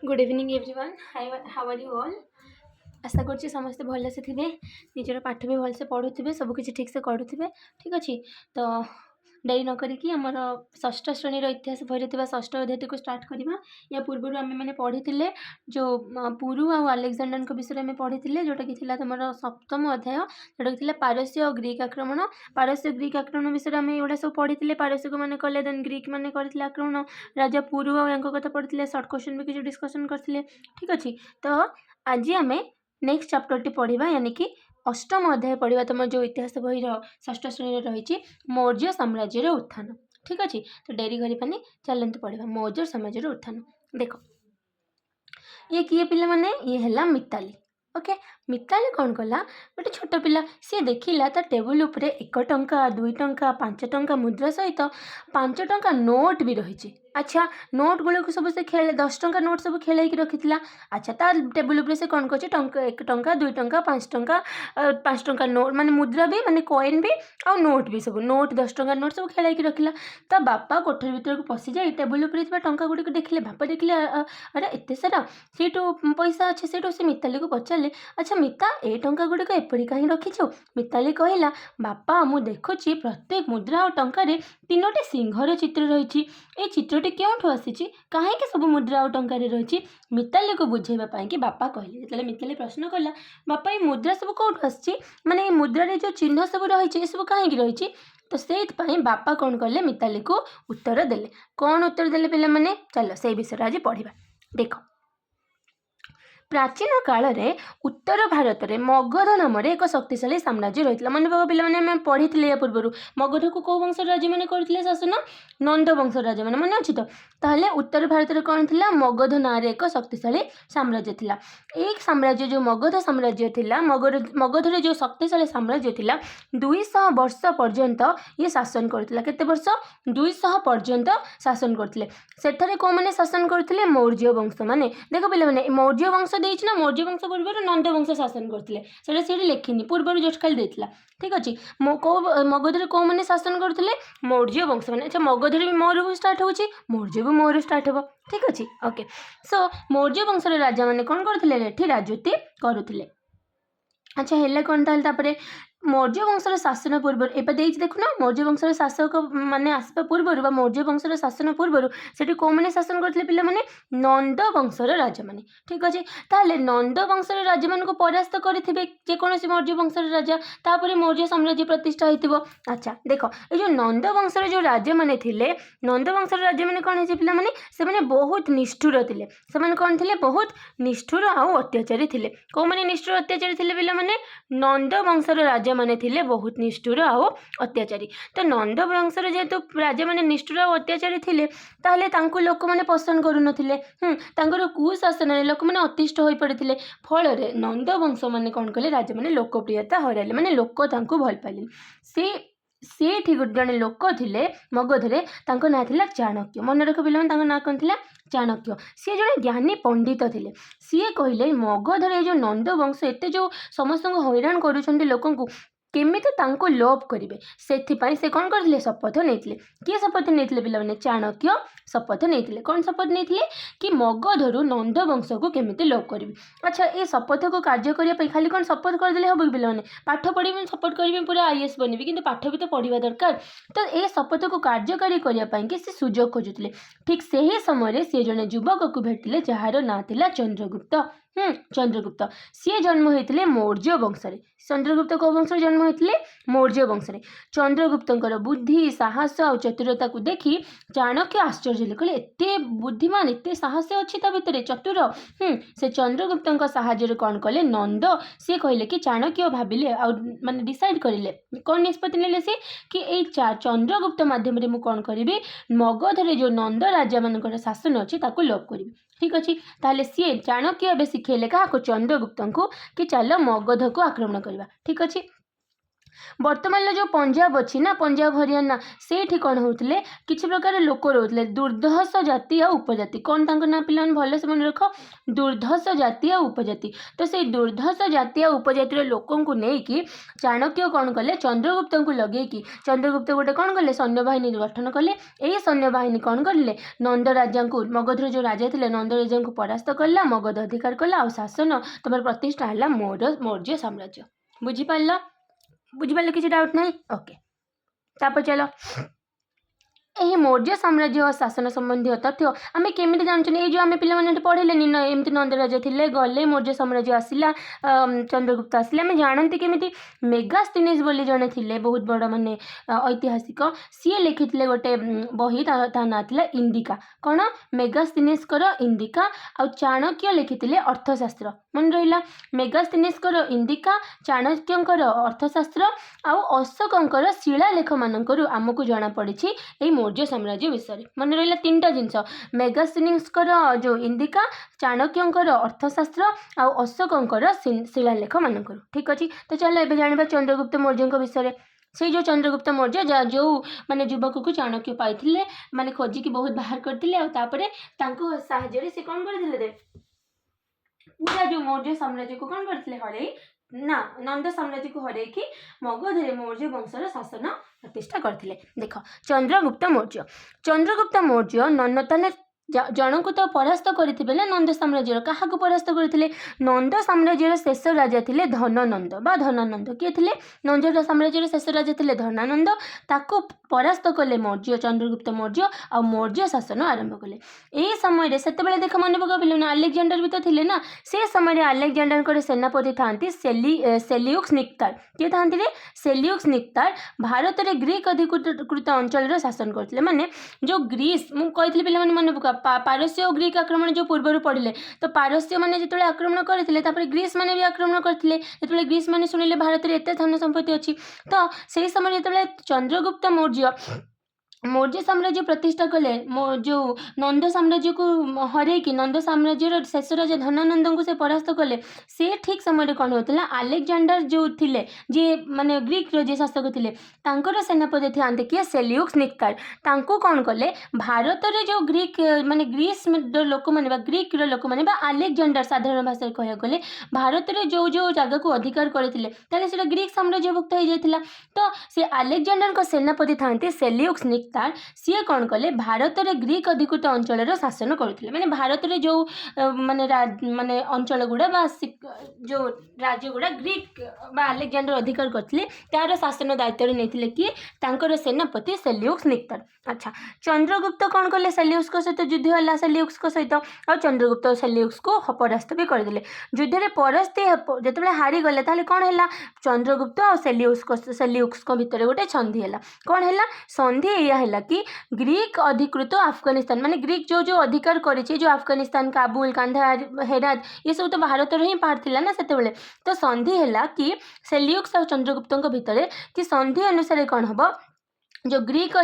Good evening everyone how are you all. आशा कर समस्ते भलसे थे निजर पाठ भी भलसे पढ़ुवे सबकि ठीक से करुवे। ठीक अच्छे तो डेरी न करिकी आमर षष्ठ श्रेणी इतिहास बही षष्ठ अध्याय को स्टार्ट करवा। या पूर्व आम मैंने पढ़ी थे जो पुरु आ आलेक्जांडर विषय में पढ़ी थे जोटा कि तुम सप्तम अध्याय जोटा कि पारस्य और ग्रीक आक्रमण। पारस्य ग्रीक आक्रमण विषय में एगुड़ा सब पढ़ी थे। पारस्यक मैंने कले देन ग्रीक मैंने करते आक्रमण राजा पुरु आ कथा पढ़ी सर्ट क्वेश्चन भी किसी डिस्कसन करते। ठीक अच्छे तो आज आम नेक्स्ट चैप्टर टी पढ़ा यानी कि अष्टम अध्याय पढ़ा तुम जो इतिहास बही षष्ठ श्रेणी रही मौर्य साम्राज्य उत्थान। ठीक अच्छे तो डेरी करनी चलते पढ़ा मौर्य साम्राज्य उत्थान। देख ये किए पिला माने ये है मिताली। ओके मिताली कौन कला गोटे छोट पिला सी देखिला ता टेबुल उपरे 1 टंका 2 टंका 5 टंका मुद्रा सहित 5 टंका नोट भी रही। अच्छा नोट गुड़क सब से खेल 10 टंका नोट सब खेल रखी। अच्छा ता टेबुल उपरे से कौन कर 1 टंका 2 टंका 5 टंका 5 टंका नोट माने मुद्रा भी माने कॉइन भी आ नोट भी सब नोट 10 टंका नोट सब खेल रखिला। ता बापा कोठरी भीतर को पशि जाए टेबुल उपरे टंका गुड़िक देखिले बापा देखिले अरे एत सारा सीटू पैसा अच्छे से मिताली को पचारे अच्छा मिता ए टंका गुड़िक एपरी कहीं रखीचु। मिताली कहला बापा मु देखुची प्रत्येक मुद्रा और टंकार 3टी सिंहर चित्र रही। ए चित्रटी क्यों आसी कहीं सब मुद्रा और टंकार रही। मिताली को बुझेबा कि बापा कहले जो मिताली प्रश्न कला बापा ये मुद्रा सब कौटू आसी माने मुद्रार जो चिन्ह सब रही सब कहीं रही। तो से बापा कौन कले मिताली को उत्तर देले। कौन उत्तर देले पिला माने चलो से विषय आज पढ़ा। देख प्राचीन काल रे उत्तर भारत में मगध नाम एक शक्तिशाली साम्राज्य रही। मन पक पे पढ़ी थे या पूर्व मगध को कौ वंश राज्य मैंने करते शासन नंद वंश राज्य मैंने मन अच्छी। तो ताहले उत्तर भारत में कौन थी मगध ना एक शक्तिशाली साम्राज्य थिला। एक साम्राज्य जो मगध साम्राज्य थिला मगध रे जो शक्तिशाली साम्राज्य थिला 200 वर्ष पर्यंत ये शासन करथिला। केते वर्ष 200 पर्यंत शासन करथिले। सेठारे को माने शासन करथिले मौर्य वंश माने देखो पिले माने मौर्य वंश देइछि ना मौर्य वंश पूर्व नंद वंश शासन करथिले सेटा सेठी लेखिनी पूर्व जस्ट खाली देथिला। ठीक अछि मगध रे को माने शासन करथिले मौर्य वंश माने अच्छा मगध रे मौर्य भी स्टार्ट होछि मौर्य भी मौर्य स्टार्ट हेबो। ठीक अछि ओके सो मौर्य वंश रे राजा माने कोन करथिले एठी राजनीति करुथिले। अच्छा हेले कौन तापर मौर्य वंशर शासन पूर्व एवं देखुना मौर्य वंशर शासक माने आसवा पूर्व मौर्य वंशर शासन पूर्व से कौ मैंने शासन करते पिला माने नंद वंशर राजा माने। ठीक अच्छे ताहले नंद वंशर राजा मान को परास्त करेंगे जेकोसी मौर्य वंशर राजा तापर मौर्य साम्राज्य प्रतिष्ठा हो। अच्छा देख ये जो नंद वंशर जो राजा माने थिले नंद वंशर राजा माने कौन है पिला माने से माने बहुत निष्ठुर थे से कौन थे बहुत निष्ठुर आउ अत्याचारी थे। कौ माने निष्ठुर अत्याचारी थे पिला माने नंद वंशर राजा माने थिले बहुत निष्ठुर आउ अत्याचारी। तो नंद वंशर जेहेतु राजा माने निष्ठुर आउ अत्याचारी थिले ताहले तांको लोक माने पसंद करू नथिले। तांकर कुशासन रे लोक माने अतिष्ठ होई पड़िथिले फल रे नंद वंश माने कोन कले राजा माने लोकप्रियता हराले माने लोक तांको भल पाइले। से ठीक जड़े लोक थिले मगध रे तांको ना थिला चाणक्य। मन रख पिला तांको ना कोन थिला चाणक्य। सी जड़े ज्ञानी पंडित थिले सी कहले मगध रे जो नंद वंश एते जो समस्त हैरान करूछंती लोकंकु केमिति तांको लोभ करेंगे से कौन करते शपथ नहीं किए शपथ नहीं पिला माने चाणक्य शपथ नहीं कौन शपथ नहीं कि मगधरू नंद वंश को केमिति लोभ करेंगे। अच्छा ये शपथ को कार्य करने खाली कौन शपथ करदे हम कि पिला माने पाठ पढ़ी शपथ करी पूरा आईएएस बनबी किंतु पाठ भी तो पढ़ा दरकार। तो ये शपथ को कार्यकारी करने से सुजोग खोजुले। ठीक से ही समय सी जड़े युवक को भेटिले जार ना थिला चंद्रगुप्त। चंद्रगुप्त सी जन्म होते मौर्य वंश। चंद्रगुप्त कौ वंश जन्म होते मौर्य वंश। चंद्रगुप्तर बुद्धि साहस और चतुरता को देखी चाणक्य आश्चर्य कहले एते बुद्धिमान एते साहस अच्छी भितर चतुर। से चंद्रगुप्त साहाଯ୍य कौन कले नंद सी कहले कि चाणक्य भाविले माने डिसाइड करें कौन निष्पत्ति नेले से कि ए चंद्रगुप्त माध्यम रे मु कौन करी मगध रे जो नंद राजा मान शासन अच्छी लोप करी। ठीक अच्छे ताहले सी चाणक्य ए शिखेले क्या चंद्रगुप्त को कि चल मगध को आक्रमण करवा। ठीक अच्छे ବର୍ତ୍ତମାନର ଯେଉଁ ପଞ୍ଜାବ ଅଛି ନା, ପଞ୍ଜାବ ହରିୟାଣା, ସେଇଠି କ'ଣ ହେଉଥିଲେ, କିଛି ପ୍ରକାର ଲୋକ ରହୁଥିଲେ, ଦୁର୍ଦ୍ଧସ ଜାତି ଆଉ ଉପଜାତି। କ'ଣ ତାଙ୍କ ନାଁ ପିଲାମାନେ ଭଲସେ ମନେ ରଖ, ଦୁର୍ଦ୍ଧସ ଜାତି ଆଉ ଉପଜାତି। ତ ସେଇ ଦୁର୍ଦ୍ଧସ ଜାତି ଆଉ ଉପଜାତିର ଲୋକଙ୍କୁ ନେଇକି ଚାଣକ୍ୟ କ'ଣ କଲେ, ଚନ୍ଦ୍ରଗୁପ୍ତଙ୍କୁ ଲଗେଇକି ଚନ୍ଦ୍ରଗୁପ୍ତ ଗୋଟେ କ'ଣ କଲେ, ସୈନ୍ୟବାହିନୀ ଗଠନ କଲେ। ଏଇ ସୈନ୍ୟବାହିନୀ କ'ଣ କରିଲେ, ନନ୍ଦ ରାଜାଙ୍କୁ, ମଗଧର ଯେଉଁ ରାଜା ଥିଲେ ନନ୍ଦ ରାଜାଙ୍କୁ ପରାସ୍ତ କଲା, ମଗଧ ଅଧିକାର କଲା, ଆଉ ଶାସନ ତୁମର ପ୍ରତିଷ୍ଠା ହେଲା ମୌର୍ଯ୍ୟ ସାମ୍ରାଜ୍ୟ। ବୁଝିପାରିଲ? ବୁଝିପାରିଲେ? କିଛି ଡାଉଟ୍ ନାହିଁ? ଓକେ, ତାପରେ ଚାଲ ଏହି ମୌର୍ଯ୍ୟ ସାମ୍ରାଜ୍ୟ ଶାସନ ସମ୍ବନ୍ଧୀୟ ତଥ୍ୟ ଆମେ କେମିତି ଜାଣୁଛନ୍ତି? ଏଇ ଯେଉଁ ଆମେ ପିଲାମାନେ ଏଠି ପଢ଼ିଲେନି ନା, ଏମିତି ନନ୍ଦରାଜ ଥିଲେ, ଗଲେ, ମୌର୍ଯ୍ୟ ସାମ୍ରାଜ୍ୟ ଆସିଲା, ଚନ୍ଦ୍ରଗୁପ୍ତ ଆସିଲେ, ଆମେ ଜାଣନ୍ତି କେମିତି? ମେଗାସ୍ଥିନିସ୍ ବୋଲି ଜଣେ ଥିଲେ, ବହୁତ ବଡ଼ ମାନେ ଐତିହାସିକ, ସିଏ ଲେଖିଥିଲେ ଗୋଟେ ବହି, ତା ନାଁ ଥିଲା ଇଣ୍ଡିକା। କ'ଣ? ମେଗାସ୍ଥିନିସ୍ଙ୍କର ଇଣ୍ଡିକା। ଆଉ ଚାଣକ୍ୟ ଲେଖିଥିଲେ ଅର୍ଥଶାସ୍ତ୍ର। ମନେ ରହିଲା, ମେଗାସ୍ଥିନିସ୍ଙ୍କର ଇଣ୍ଡିକା, ଚାଣକ୍ୟଙ୍କର ଅର୍ଥଶାସ୍ତ୍ର, ଆଉ ଅଶୋକଙ୍କର ଶିଳାଲେଖମାନଙ୍କରୁ ଆମକୁ ଜଣାପଡ଼ିଛି ଏଇ ମୌର୍ଯ୍ୟ ସାମ୍ରାଜ୍ୟ ବିଷୟରେ। ମନେ ରହିଲା ତିନିଟା ଜିନିଷ, ମେଗାସ୍ଥିନିସ୍ଙ୍କର ଯେଉଁ ଇଣ୍ଡିକା, ଚାଣକ୍ୟଙ୍କର ଅର୍ଥଶାସ୍ତ୍ର, ଆଉ ଅଶୋକଙ୍କର ଶିଳାଲେଖମାନଙ୍କରୁ। ଠିକ୍ ଅଛି, ତ ଚାଲ ଏବେ ଜାଣିବା ଚନ୍ଦ୍ରଗୁପ୍ତ ମୌର୍ଯ୍ୟଙ୍କ ବିଷୟରେ। ସେଇ ଯେଉଁ ଚନ୍ଦ୍ରଗୁପ୍ତ ମୌର୍ଯ୍ୟ ଯେଉଁ ମାନେ ଯୁବକକୁ ଚାଣକ୍ୟ ପାଇଥିଲେ, ମାନେ ଖୋଜିକି ବହୁତ ବାହାର କରିଥିଲେ, ଆଉ ତାପରେ ତାଙ୍କ ସାହାଯ୍ୟରେ ସେ କ'ଣ କରିଥିଲେ, ପୁରା ଯେଉଁ ମୌର୍ଯ୍ୟ ସାମ୍ରାଜ୍ୟକୁ କ'ଣ କରିଥିଲେ, ହରେଇ ନା ନନ୍ଦ ସାମ୍ରାଜ୍ୟକୁ ହରେଇକି ମଗଧରେ ମୌର୍ଯ୍ୟ ବଂଶର ଶାସନ ପ୍ରତିଷ୍ଠା କରିଥିଲେ। ଦେଖ, ଚନ୍ଦ୍ରଗୁପ୍ତ ମୌର୍ଯ୍ୟ ତାହେଲେ ଜଣଙ୍କୁ ତ ପରାସ୍ତ କରିଥିବେ ନା ନନ୍ଦ ସାମ୍ରାଜ୍ୟର। କାହାକୁ ପରାସ୍ତ କରିଥିଲେ? ନନ୍ଦ ସାମ୍ରାଜ୍ୟର ଶେଷ ରାଜା ଥିଲେ ଧନନନ୍ଦ ବା ଧନାନନ୍ଦ। କିଏ ଥିଲେ? ନନ୍ଦ ସାମ୍ରାଜ୍ୟର ଶେଷ ରାଜା ଥିଲେ ଧନାନନ୍ଦ। ତାକୁ ପରାସ୍ତ କଲେ ଚନ୍ଦ୍ରଗୁପ୍ତ ମୌର୍ଯ୍ୟ, ଆଉ ମୌର୍ଯ୍ୟ ଶାସନ ଆରମ୍ଭ କଲେ। ଏହି ସମୟରେ ସେତେବେଳେ ଦେଖ, ମନେ ପକାଇଲେ ନା, ଆଲେକ୍ଜାଣ୍ଡର ବି ତ ଥିଲେ ନା। ସେ ସମୟରେ ଆଲେକ୍ଜାଣ୍ଡରଙ୍କର ସେନାପତି ଥାନ୍ତି ସେଲିଉକ୍ସ ନିକ୍ତାର। କିଏ ଥାନ୍ତି ରେ? ସେଲିଉକ୍ସ ନିକ୍ତାର ଭାରତରେ ଗ୍ରୀକ୍ ଅଧିକୃତ ଅଞ୍ଚଳର ଶାସନ କରୁଥିଲେ। ମାନେ ଯେଉଁ ଗ୍ରୀସ୍, ମୁଁ କହିଥିଲି ପିଲାମାନେ ମନେ ପକା, ପାରସ୍ୟ ଓ ଗ୍ରୀକ୍ ଆକ୍ରମଣ ଯେଉଁ ପୂର୍ବରୁ ପଢ଼ିଲେ, ତ ପାରସ୍ୟ ମାନେ ଯେତେବେଳେ ଆକ୍ରମଣ କରିଥିଲେ, ତାପରେ ଗ୍ରୀସ୍ ମାନେ ବି ଆକ୍ରମଣ କରିଥିଲେ। ଯେତେବେଳେ ଗ୍ରୀସ୍ ମାନେ ଶୁଣିଲେ ଭାରତରେ ଏତେ ଧନ ସମ୍ପତ୍ତି ଅଛି, ତ ସେହି ସମୟରେ ଯେତେବେଳେ ଚନ୍ଦ୍ରଗୁପ୍ତ ମୌର୍ଯ୍ୟ ସାମ୍ରାଜ୍ୟ ପ୍ରତିଷ୍ଠା କଲେ, ଯେଉଁ ନନ୍ଦ ସାମ୍ରାଜ୍ୟକୁ ହରେଇକି ନନ୍ଦ ସାମ୍ରାଜ୍ୟର ଶେଷ ରାଜା ଧନାନନ୍ଦଙ୍କୁ ସେ ପରାସ୍ତ କଲେ, ସେ ଠିକ୍ ସମୟରେ କ'ଣ ହେଉଥିଲା, ଆଲେକ୍ଜାଣ୍ଡର ଯେଉଁ ଥିଲେ, ଯିଏ ମାନେ ଗ୍ରୀକ୍ର ଯିଏ ଶାସକ ଥିଲେ, ତାଙ୍କର ସେନାପତି ଥାନ୍ତି କିଏ? ସେଲିଉକ୍ସ ନିକ୍ତାର। ତାଙ୍କୁ କ'ଣ କଲେ, ଭାରତରେ ଯେଉଁ ଗ୍ରୀସ୍ର ଲୋକମାନେ ବା ଗ୍ରୀକ୍ର ଲୋକମାନେ ବା ଆଲେକ୍ଜାଣ୍ଡର, ସାଧାରଣ ଭାଷାରେ କହିବାକୁ ଗଲେ, ଭାରତରେ ଯେଉଁ ଜାଗାକୁ ଅଧିକାର କରିଥିଲେ, ତାହେଲେ ସେଇଟା ଗ୍ରୀକ୍ ସାମ୍ରାଜ୍ୟଭୁକ୍ତ ହୋଇଯାଇଥିଲା। ତ ସେ ଆଲେକ୍ଜାଣ୍ଡରଙ୍କ ସେନାପତି ଥାନ୍ତି ସେଲିଉକ୍ସ ନିକ୍ତାର। ସିଏ କ'ଣ କଲେ, ଭାରତରେ ଗ୍ରୀକ୍ ଅଧିକୃତ ଅଞ୍ଚଳର ଶାସନ କରୁଥିଲେ। ମାନେ ଭାରତରେ ଯେଉଁ ମାନେ ଅଞ୍ଚଳ ଗୁଡ଼ା ବା ଯେଉଁ ରାଜ୍ୟ ଗୁଡ଼ା ଗ୍ରୀକ୍ ବା ଆଲେକ୍ଜାଣ୍ଡର ଅଧିକାର କରିଥିଲେ, ତାର ଶାସନ ଦାୟିତ୍ୱରେ ନେଇଥିଲେ କିଏ? ତାଙ୍କର ସେନାପତି ସେଲିଉକ୍ସ ନିକ୍ତାର। ଆଚ୍ଛା, ଚନ୍ଦ୍ରଗୁପ୍ତ କ'ଣ କଲେ, ସେଲିଉକ୍ସଙ୍କ ସହିତ ଯୁଦ୍ଧ ହେଲା, ସେଲିଉକ୍ସଙ୍କ ସହିତ, ଆଉ ଚନ୍ଦ୍ରଗୁପ୍ତ ସେଲିଉକ୍ସକୁ ପରାସ୍ତ ବି କରିଦେଲେ। ଯୁଦ୍ଧରେ ପରାସ୍ତ ଯେତେବେଳେ ହାରିଗଲେ, ତାହେଲେ କ'ଣ ହେଲା, ଚନ୍ଦ୍ରଗୁପ୍ତ ଆଉ ସେଲିଉକ୍ସଙ୍କ ଭିତରେ ଗୋଟେ ସନ୍ଧି ହେଲା। କ'ଣ ହେଲା? ସନ୍ଧି ଏଇଆ ହେଲା କି ଗ୍ରୀକ୍ ଅଧିକୃତ ଆଫଗାନିସ୍ତାନ, ମାନେ ଗ୍ରୀକ୍ ଯେଉଁ ଅଧିକାର କରିଛି, ଯେଉଁ ଆଫଗାନିସ୍ତାନ, କାବୁଲ, କାନ୍ଦାହାର, ହେରାତ, ଏସବୁ ତ ଭାରତର ହିଁ ପାର୍ଟ ଥିଲା ନା ସେତେବେଳେ। ତ ସନ୍ଧି ହେଲା କି ସେଲିଉକ୍ସ ଆଉ ଚନ୍ଦ୍ରଗୁପ୍ତଙ୍କ ଭିତରେ, କି ସନ୍ଧି ଅନୁସାରେ କ'ଣ ହେବ, ଯେଉଁ ଗ୍ରୀକ୍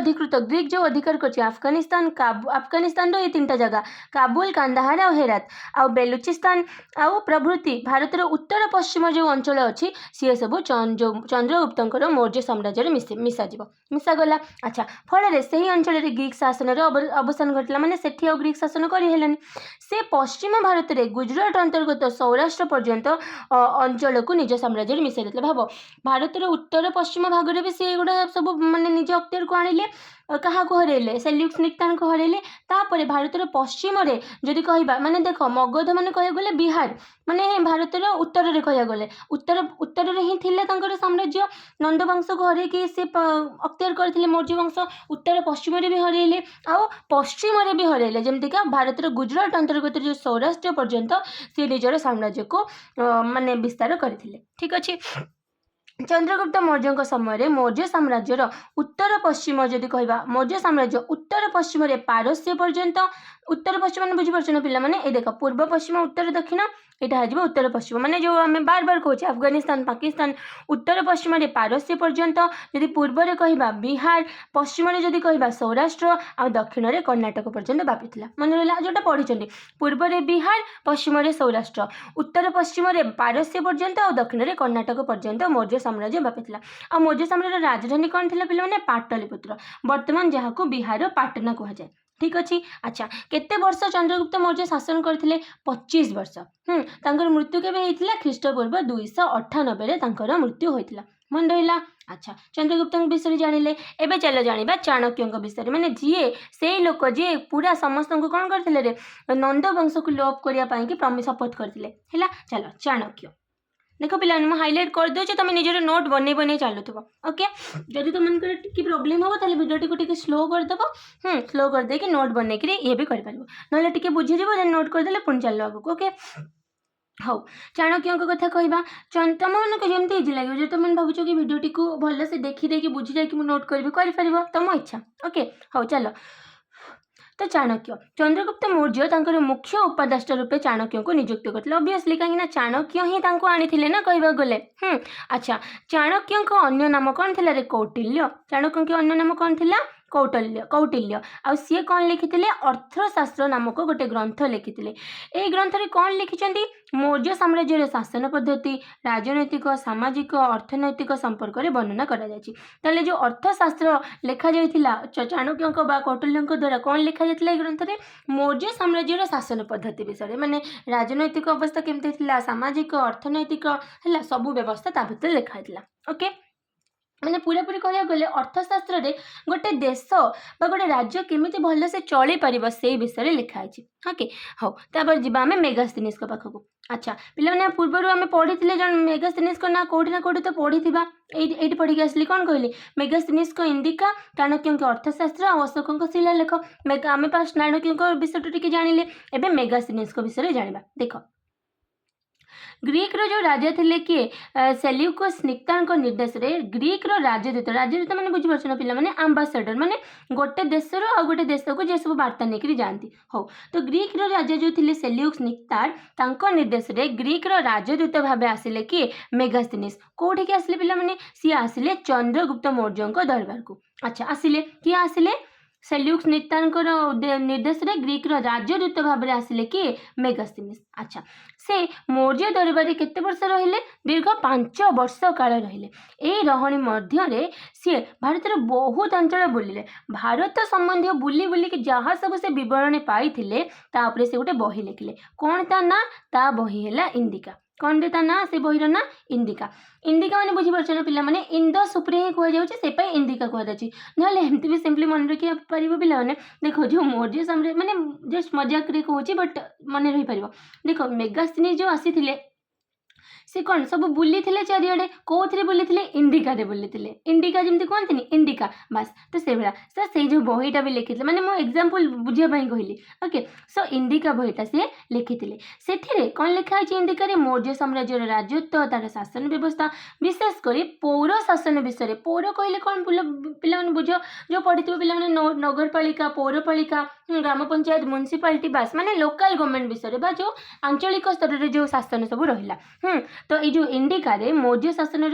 ଯେଉଁ ଅଧିକାର କରିଛି ଆଫଗାନିସ୍ତାନର ଏଇ ତିନିଟା ଜାଗା, କାବୁଲ, କାନ୍ଦାହାର ଆଉ ହେରାତ, ଆଉ ବେଲୁଚିସ୍ତାନ ଆଉ ପ୍ରଭୃତି ଭାରତର ଉତ୍ତର ପଶ୍ଚିମ ଯେଉଁ ଅଞ୍ଚଳ ଅଛି, ସିଏ ସବୁ ଚନ୍ଦ୍ରଗୁପ୍ତଙ୍କର ମୌର୍ଯ୍ୟ ସାମ୍ରାଜ୍ୟରେ ମିଶାଗଲା। ଆଚ୍ଛା, ଫଳରେ ସେହି ଅଞ୍ଚଳରେ ଗ୍ରୀକ୍ ଶାସନର ଅବସାନ ଘଟିଲା। ମାନେ ସେଠି ଆଉ ଗ୍ରୀକ୍ ଶାସନ କରିହେଲାନି। ସେ ପଶ୍ଚିମ ଭାରତରେ ଗୁଜରାଟ ଅନ୍ତର୍ଗତ ସୌରାଷ୍ଟ୍ର ପର୍ଯ୍ୟନ୍ତ ଅଞ୍ଚଳକୁ ନିଜ ସାମ୍ରାଜ୍ୟରେ ମିଶାଇ ଦେଇଥିଲେ। ଭାବ, ଭାରତର ଉତ୍ତର ପଶ୍ଚିମ ଭାଗରେ ବି ସେ ଏଗୁଡ଼ା ସବୁ ମାନେ ନିଜ ଅକ୍ତିଆରକୁ ଆଣିଲେ। କାହାକୁ ହରେଇଲେ? ସେଲିଉକ୍ସ ନିକ୍ତାରଙ୍କୁ ହରେଇଲେ। ତାପରେ ଭାରତର ପଶ୍ଚିମରେ ଯଦି କହିବା, ମାନେ ଦେଖ, ମଗଧ ମାନେ କହିବାକୁ ଗଲେ ବିହାର, ମାନେ ଭାରତର ଉତ୍ତରରେ କହିବାକୁ ଗଲେ, ଉତ୍ତରରେ ହିଁ ଥିଲେ ତାଙ୍କର ସାମ୍ରାଜ୍ୟ। ନନ୍ଦ ବଂଶକୁ ହରେଇକି ସେ ଅକ୍ତିଆର କରିଥିଲେ ମୌର୍ଯ୍ୟ ବଂଶ। ଉତ୍ତର ପଶ୍ଚିମରେ ବି ହରେଇଲେ, ଆଉ ପଶ୍ଚିମରେ ବି ହରେଇଲେ। ଯେମିତିକା ଭାରତର ଗୁଜରାଟ ଅନ୍ତର୍ଗତ ଯେଉଁ ସୌରାଷ୍ଟ୍ର ପର୍ଯ୍ୟନ୍ତ ସେ ନିଜର ସାମ୍ରାଜ୍ୟକୁ ମାନେ ବିସ୍ତାର କରିଥିଲେ। ଠିକ୍ ଅଛି। ଚନ୍ଦ୍ରଗୁପ୍ତ ମୌର୍ଯ୍ୟଙ୍କ ସମୟରେ ମୌର୍ଯ୍ୟ ସାମ୍ରାଜ୍ୟର ଉତ୍ତର ପଶ୍ଚିମ ଯଦି କହିବା, ମୌର୍ଯ୍ୟ ସାମ୍ରାଜ୍ୟ ଉତ୍ତର ପଶ୍ଚିମରେ ପାରସ୍ୟ ପର୍ଯ୍ୟନ୍ତ, उत्तर पश्चिम मैंने बुझीपार पिला मैंने ये देख पूर्व पश्चिम उत्तर दक्षिण यहाँ हो उत्तर पश्चिम माने जो आम बार बार कहूँ अफगानिस्तान पाकिस्तान उत्तर पश्चिम पारस्य पर्यंत यदि पूर्व में कहवा बिहार पश्चिम में जदि कहवा सौराष्ट्र आ दक्षिण में कर्णाटक पर्यंत व्यापी मन रहा जोटा पढ़ी पूर्व में बिहार पश्चिम में सौराष्ट्र उत्तर पश्चिम में पारस्य पर्यंत आ दक्षिण में कर्णाटक पर्यंत मौर्य साम्राज्य व्यापी आ मौर्य साम्राज्य राजधानी कौन थी पे पाटलिपुत्र बर्तमान जहाँ को बिहार पाटना कहुए ठीक अच्छे। अच्छा केते वर्ष चंद्रगुप्त मौर्य शासन करथिले 25 वर्ष। तांकर मृत्यु केबे हेतिला ख्रीष्टपूर्व 298 मृत्यु होइतिला मन रहिला। अच्छा चंद्रगुप्त विषय जानिले एबे चलो जानिबा चाणक्य विषय माने जीए से लोक जी पूरा समस्त को कौन करथिले रे नंद वंश को लोप करिया पई कि प्रमिस शपथ करथिले हैला। चलो चाणक्य देख पे मुझे हाइलाइट कर दूचे तुम निजर नोट बन बन चलुव ओके। जदि तुम टी प्रोब्लेम हम तो भिडियो टी स्लो करदेव स्लो करदे कि नोट बन ये भी कर ना टे बुझीज नोट करदे पुणी चल आगे ओके। हाँ चाणक्य कथा कहवा तुम मानक जमी इजी लगे जो तुम भावुच कि भिडियो टी भल से देखी बुझी जाकि नोट करी कर तुम इच्छा ओके। हाँ चलो तो चाणक्य चंद्रगुप्त मौर्य तांकर मुख्य उपदेष्टा रूपे चाणक्य को नियुक्त करते ऑब्वियसली कहीं चाणक्य ही तांको आनी ना कहवा गले। अच्छा चाणक्य अन्य नाम कौन थी रे कौटिल्य। चाणक्य अन्य नाम कौन थी कौटिल्य आ सी कौन लिखिते अर्थशास्त्र नामक गोटे ग्रंथ लिखिते। ये ग्रंथ में कौन लिखिं मौर्य साम्राज्य शासन पद्धति राजनैतिक सामाजिक अर्थनैतिक संपर्क में वर्णना कर जो अर्थशास्त्र लिखा जाइथिला चाणक्य कौटिल्य द्वारा कौन लिखा जाइथिला ग्रंथ में मौर्य साम्राज्य शासन पद्धति विषय माने राजनैतिक अवस्था केमती थिला सामाजिक अर्थनैतिक है सबू व्यवस्था ता भीतर लिखाइथिला ओके। मैंने पूरापूरी कह गले अर्थशास्त्र रे गोटे देश बा गोटे राज्य केमिति भल से चली पारिबो से विषय लिखाई ओके। हाँ तापर जीवा आम मेगास्थनीज पाखक। अच्छा पे पूर्वर आम पढ़ी जन मेगास्थनीज ना कौटी तो पढ़ी ये पढ़ी आसली कौन कहली मेगास्थनीज इंदिका चाणक्य अर्थशास्त्र और अशोक शिलालेख आम पास चाणक्य विषय टी जानिले एवं मेगास्थनीज विषय जाना देख। ग्रीक रो जो राजा थे किए सेल्यूकस निक्तार निर्देश रे ग्रीक रो राजदूत मैंने बुझीपार ना पिला माने आंबासाडर माने गोटे देश आ गोटे देश को जे सब वार्ता लेकर जाती। हो तो ग्रीक रो राजा जो थे सेल्यूकस निक्तार तांको निर्देश रे ग्रीक रो राजदूत भाव आसिले किए मेगास्थनीज कोठी के आसिले पिला माने सी आसिले चंद्रगुप्त मौर्य दरबार को। अच्छा आसिले किए आसिले सेल्यूकस निक्तार निर्देश रे ग्रीक रो राजदूत भाव आसिले किए मेगास्थनीज। अच्छा से मौर्य दरबार केते वर्ष रहिले दीर्घ 5 वर्ष काल रहिले। ए रहणी मध्य सी भारत बहुत अंचल बुलिले भारत संबंधी बुली बुली के जहाँ सब से विवरण पाई तापर से गोटे बही लिखिले कौन ता ना ता बही है इंदिका कौन रे ता ना से बहीर ना इंदिका। इंदिका मैंने बुझीपार ना पिला माने in the Supre he कहुए Indica कहुई ना एमती भी सिंपली मन रखी पार पे देखो जो मौर्य साम्राज्य माने जस्ट मजाक रे कहूँ बट मन रही पार देख मेगास्थनीज जो आसी से कौन सब बुली चारिड़े कौन बुली इंडिका बुली इंडिका जमी कहती इंडिका बास तो से भाया सर से जो बहीटा भी लिखी माने मो एग्जांपल बुझापी कहली ओके। सो इंडिका बहीटा सी लिखी से कौन लिखाई इंडिका मौर्य साम्राज्य राजत्व तार शासन व्यवस्था विशेषकर पौर शासन विषय पौर कहले कौन पे बुझ जो पढ़ी पे नगरपालिका पौरपालिका ग्राम पंचायत म्युनिसिपालिटी बास माने लोकल गवर्नमेंट विषय बा जो आंचलिक स्तर में जो शासन सब रहा। तो ये जो इंडिका रे मौर्य शासन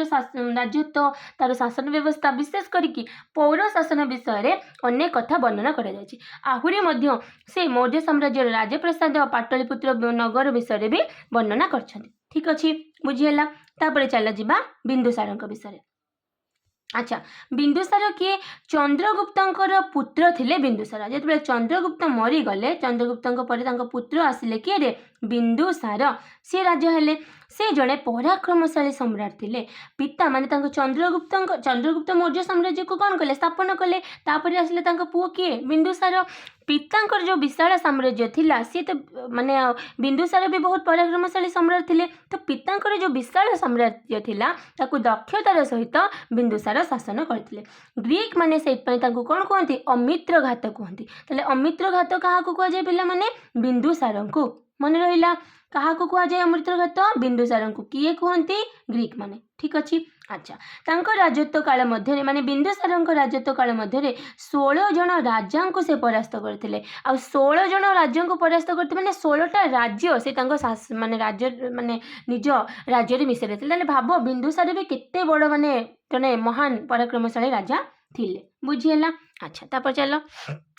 राजत्व तार शासन व्यवस्था विशेष करके पौर शासन विषय रे अनेक कथा वर्णना करा जायछि। आहुरी मध्य से मौर्य साम्राज्य राजप्रसाद और पाटलिपुत्र नगर विषय भी वर्णना करछन्ति। ठीक अछि बुझिएला। तापर चला जिबा बिंदुसार विषय। अच्छा बिंदुसार किए चंद्रगुप्त पुत्र थिले बिंदुसार जो चंद्रगुप्त मरी गले चंद्रगुप्त पुत्र आसिले किए रे बिंदुसार सी राजा हेले से जड़े पराक्रमशाली सम्राट थिले। पिता माने चंद्रगुप्त मौर्य साम्राज्य को कौन कले स्थापन कले तापर आसिले पुओ किए बिंदुसार। पितांकर जो विशाल साम्राज्य थिला सी तो माने बिंदुसार भी बहुत पराक्रमशाली सम्राट थिले। तो पितांकर जो विशाल साम्राज्य थिला ताकू दक्षतार सहित बिंदुसार शासन करथिले। ग्रीक माने सेतपय ताकू कौन कहती अमित्रघात कहती। ताले अमित्रघात क्या कहुए पिला माने बिंदुसार को मन रहा क्या कहुए अमृतघात बिंदुसार को किए कहते ग्रीक माने ठीक अच्छे। अच्छा तांको राजत्व काल मध्य माने बिंदुसार राजत्व काल मध्य 16 जन राजा को से परास्त करते 16 जन राजा को परास्त करते माने 16टा राज्य से माने राज्य माने निज राज्य मिसाई भाव बिंदुसार भी केते बड़ माने जने महान पराक्रमशाली राजा थिले बुझीगला। अच्छा तापर चलो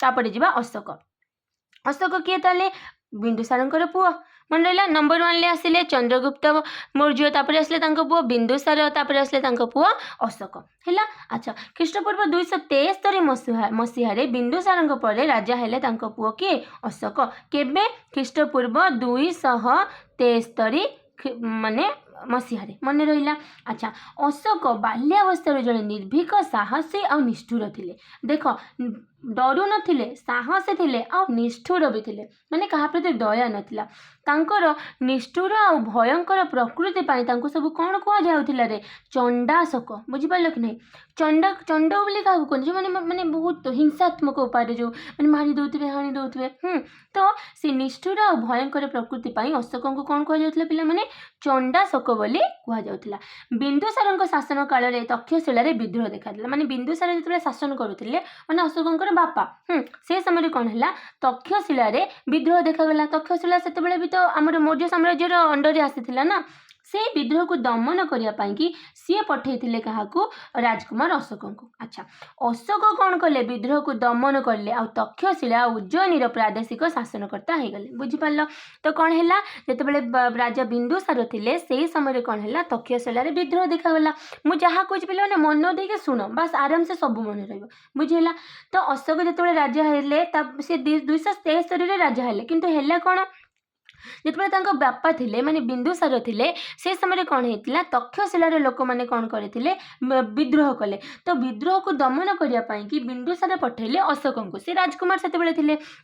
तापर जीवा अशोक। अशोक किए ताले बिंदुसार पुओ मन रहा नंबर 1 आसिले चंद्रगुप्त मौर्य तापर आसले पुओ बिंदुसार तापर आसले पुओ अशोक है। अच्छा ख्रीष्टपूर्व 273 मसीह बिंदुसार पर राजा हेले पुओ किए अशोक केबे ख्रीष्टपूर्व 273 माने मसीह मन रहा। अच्छा अशोक बाल्यावस्था जड़े निर्भीक साहसी और निष्ठुर थिले देख डरू नथिले साहसी थिले और निष्ठुर भी थिले माने कहा प्रति दया नथिला तांकर निष्ठुर और भयंकर प्रकृति पाई तांको सब कौन कह जाउथिला रे चंडाशोक बुझिपारल कि नहीं चंडा चंड बोली क्या कहते माने माने बहुत हिंसात्मक उपाय जो माने मारी दौथे हाणी दौथे तो से निष्ठुर और भयंकर प्रकृति पाई अशोक को कौन कह जाउथिला पिला माने चंडाशोक बोली कह जाउथिला। बिंदुसार शासन काल रे तक्षशिला रे विद्रोह देखादिला माने बिंदुसार जतबे शासन करुथिले माने अशोकंकर बापा से समय कौन है तक्षशिला रे विद्रोह देखा तक्षशिला से भी तो आमर मौर्य साम्राज्यर अंडर रे आसीथिला ना से विद्रोह को दमन करने सी पठे क्या राजकुमार अशोक को। अच्छा अशोक कौन कले विद्रोह को दमन कले आ तक्षशिला उज्जयिनी प्रादेशिक शासनकर्ता हो गले बुझिपार। तो कौन है जितेबाला राजा बिंदुसार थे से समय कौन है तक्षशिला विद्रोह देखागला मुझे जहाँ कहे पे मन देके शुण बास आराम से सब मन रुझेगा। तो अशोक जिते राजा हेले से 273 राजा हेले किंतु हेला कौन जिते बापा थे माने बिंदुसार थे से समय कौन होता तक्षशिलार लोक मैंने कौन करते विद्रोह कले तो विद्रोह को दमन करने कि बिंदुसार पठेले अशोक को से राजकुमार से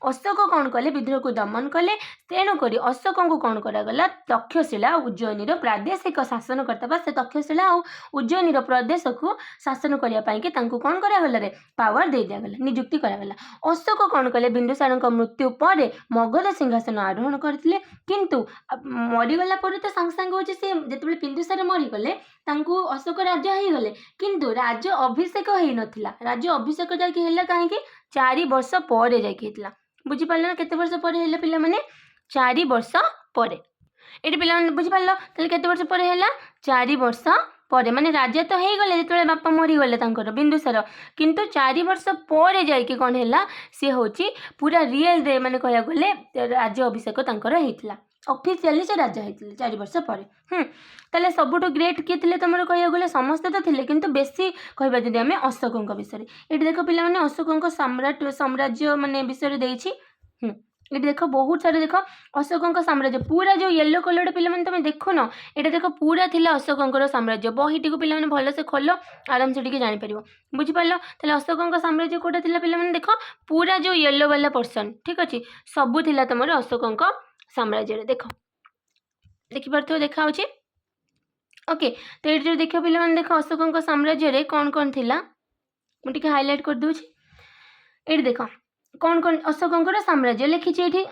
अशोक कौन कले विद्रोह को दमन कले तेणुक अशोक को कौन करागला तक्षशिला उज्जयिनी प्रादेशिक शासनकर्ता से तक्षशिला और उज्जयिनी प्रदेश को शासन करने कौन करागला रे पावर दे दिगला नियुक्ति करागला। अशोक कौन कले बिंदुसार मृत्यु पर मगध सिंहासन आरोहण करते किंतु मरीगला पर तो सांगे सांगे होचे से जिते बिंदुसार मरीगले अशोक राजा हो गले किंतु राज्य अभिषेक हो नथिला राज्य अभिषेक जाकि हैला काहे कि 4 वर्ष पर जाकि हेतला बुझिपारल ना केते वर्ष पर हैला पिला माने 4 वर्ष पर एटी पिला माने बुझिपारल तले केते वर्ष पर हैला 4 वर्ष पर माने राजा तो हो गले जिते बापा मरीगले बिंदुसार किंतु 4 वर्ष पर जाकि कौन है सी हूँ पूरा रियल रे माने कह गले राज्य अभिषेक होता ऑफिशियली से राजा होते 4 वर्ष पर। ताले सबुठु ग्रेट किए थे तुम कह गले समस्ते तो थे किंतु बेसी कहबा जदि आमे अशोक विषय ये देख पिला माने अशोक साम्राज्य माने विषय देछि ये देख बहुत सारे देख अशोक साम्राज्य पूरा जो येलो कलर पिला माने तुम देख न ये देख पूरा थिला अशोक साम्राज्य बहीटी को पिला माने भल से खोल आराम से टिके जानि परिबो बुझिपारल। ताले अशोक साम्राज्य कोटा थिला पिला माने देख पूरा जो येलो वाला पर्सन ठीक अछि सबु थिला तुमर अशोक साम्राज्य देख देखि परथो देखा होछि ओके। तो ये देख पिला माने देख अशोक साम्राज्य रे कौन कौन थिला मु टिके हाईलाइट कर दूछि ये देख कौन कौन अशोक साम्राज्य लिखी ये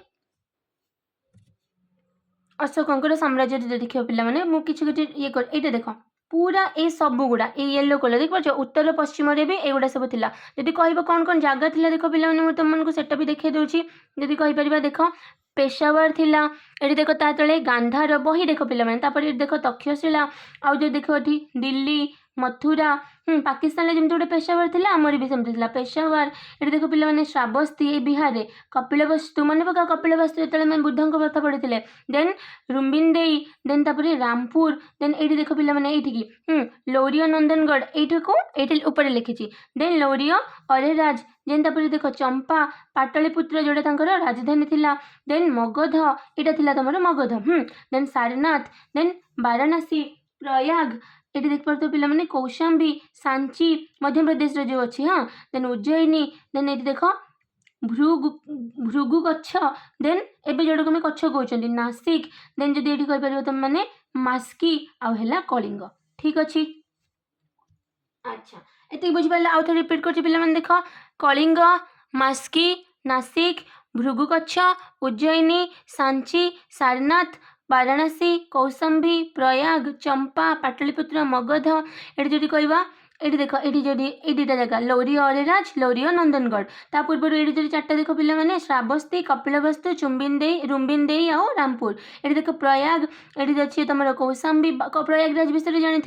अशोक साम्राज्य देखिए पिला माने मु किछि किछि ये कर एटा देख पूरा ए सब गुड़ा ये येलो कलर देख पार्छ उत्तर पश्चिम रे भी एगुड़ा सब थिला जदि कहबो कौन कौन जगह थिला देख पिला माने मु तुमन को सेटा भी देखै दोछि जदि कहि परिबा देख पेशावर थिला एठी देख ता तळे गांधार बही देख पिला माने तापर देख तक्षशिला आ जो देख एठी दिल्ली मथुरा पाकिस्तान जमी गोटे पेशावर थी आमर भी सेमती थी पेशावर ये देख पिला माने श्रावस्ती बिहार कपिलवस्तु मन पका कपिलवस्तु जो मैं बुद्ध कथा पढ़ी देन रुम्बिंदेई देन तापर रामपुर देन ये देख पिला माने ये लौरिय नंदनगढ़ ये ऊपर लिखी देन लौरिय अरेराज देन तापर देख चंपा पाटलिपुत्र जोटा राजधानी थिला देन मगध यहाँ तुम मगध देन सारनाथ देन वाराणसी प्रयाग ये देख पार्थ पिला माने कौशाम्बी सांची मध्य प्रदेश जो अच्छी हाँ देन उज्जयिनी देन ये देख भृगु कच्छ देन एबे जोड़ा को कच्छ कहते नासिक देन जदि ये कह तुम मैंने मास्की आला कलिंग ठीक अच्छे। अच्छा ये बुझिपारे आउ थे रिपीट कर पिला माने देख कलिंग मास्की नासिक भृगुकच्छ, उज्जयिनी, सांची, सारनाथ, वाराणसी, कौसंबी, प्रयाग, चंपा, पाटलिपुत्र, मगध। ये जो कहवा ये देख ये जो ये दुटा जगह लौरी अरेराज, लौरी नंदनगढ़। ता पूर्व ये जो चार्टा देख पे श्रावस्ती, कपिलवस्तु, रुम्बिंदे आउ रामपुर। ये देख प्रयाग, ये अच्छी तुम कौशाम्बी, प्रयागराज विषय जानी।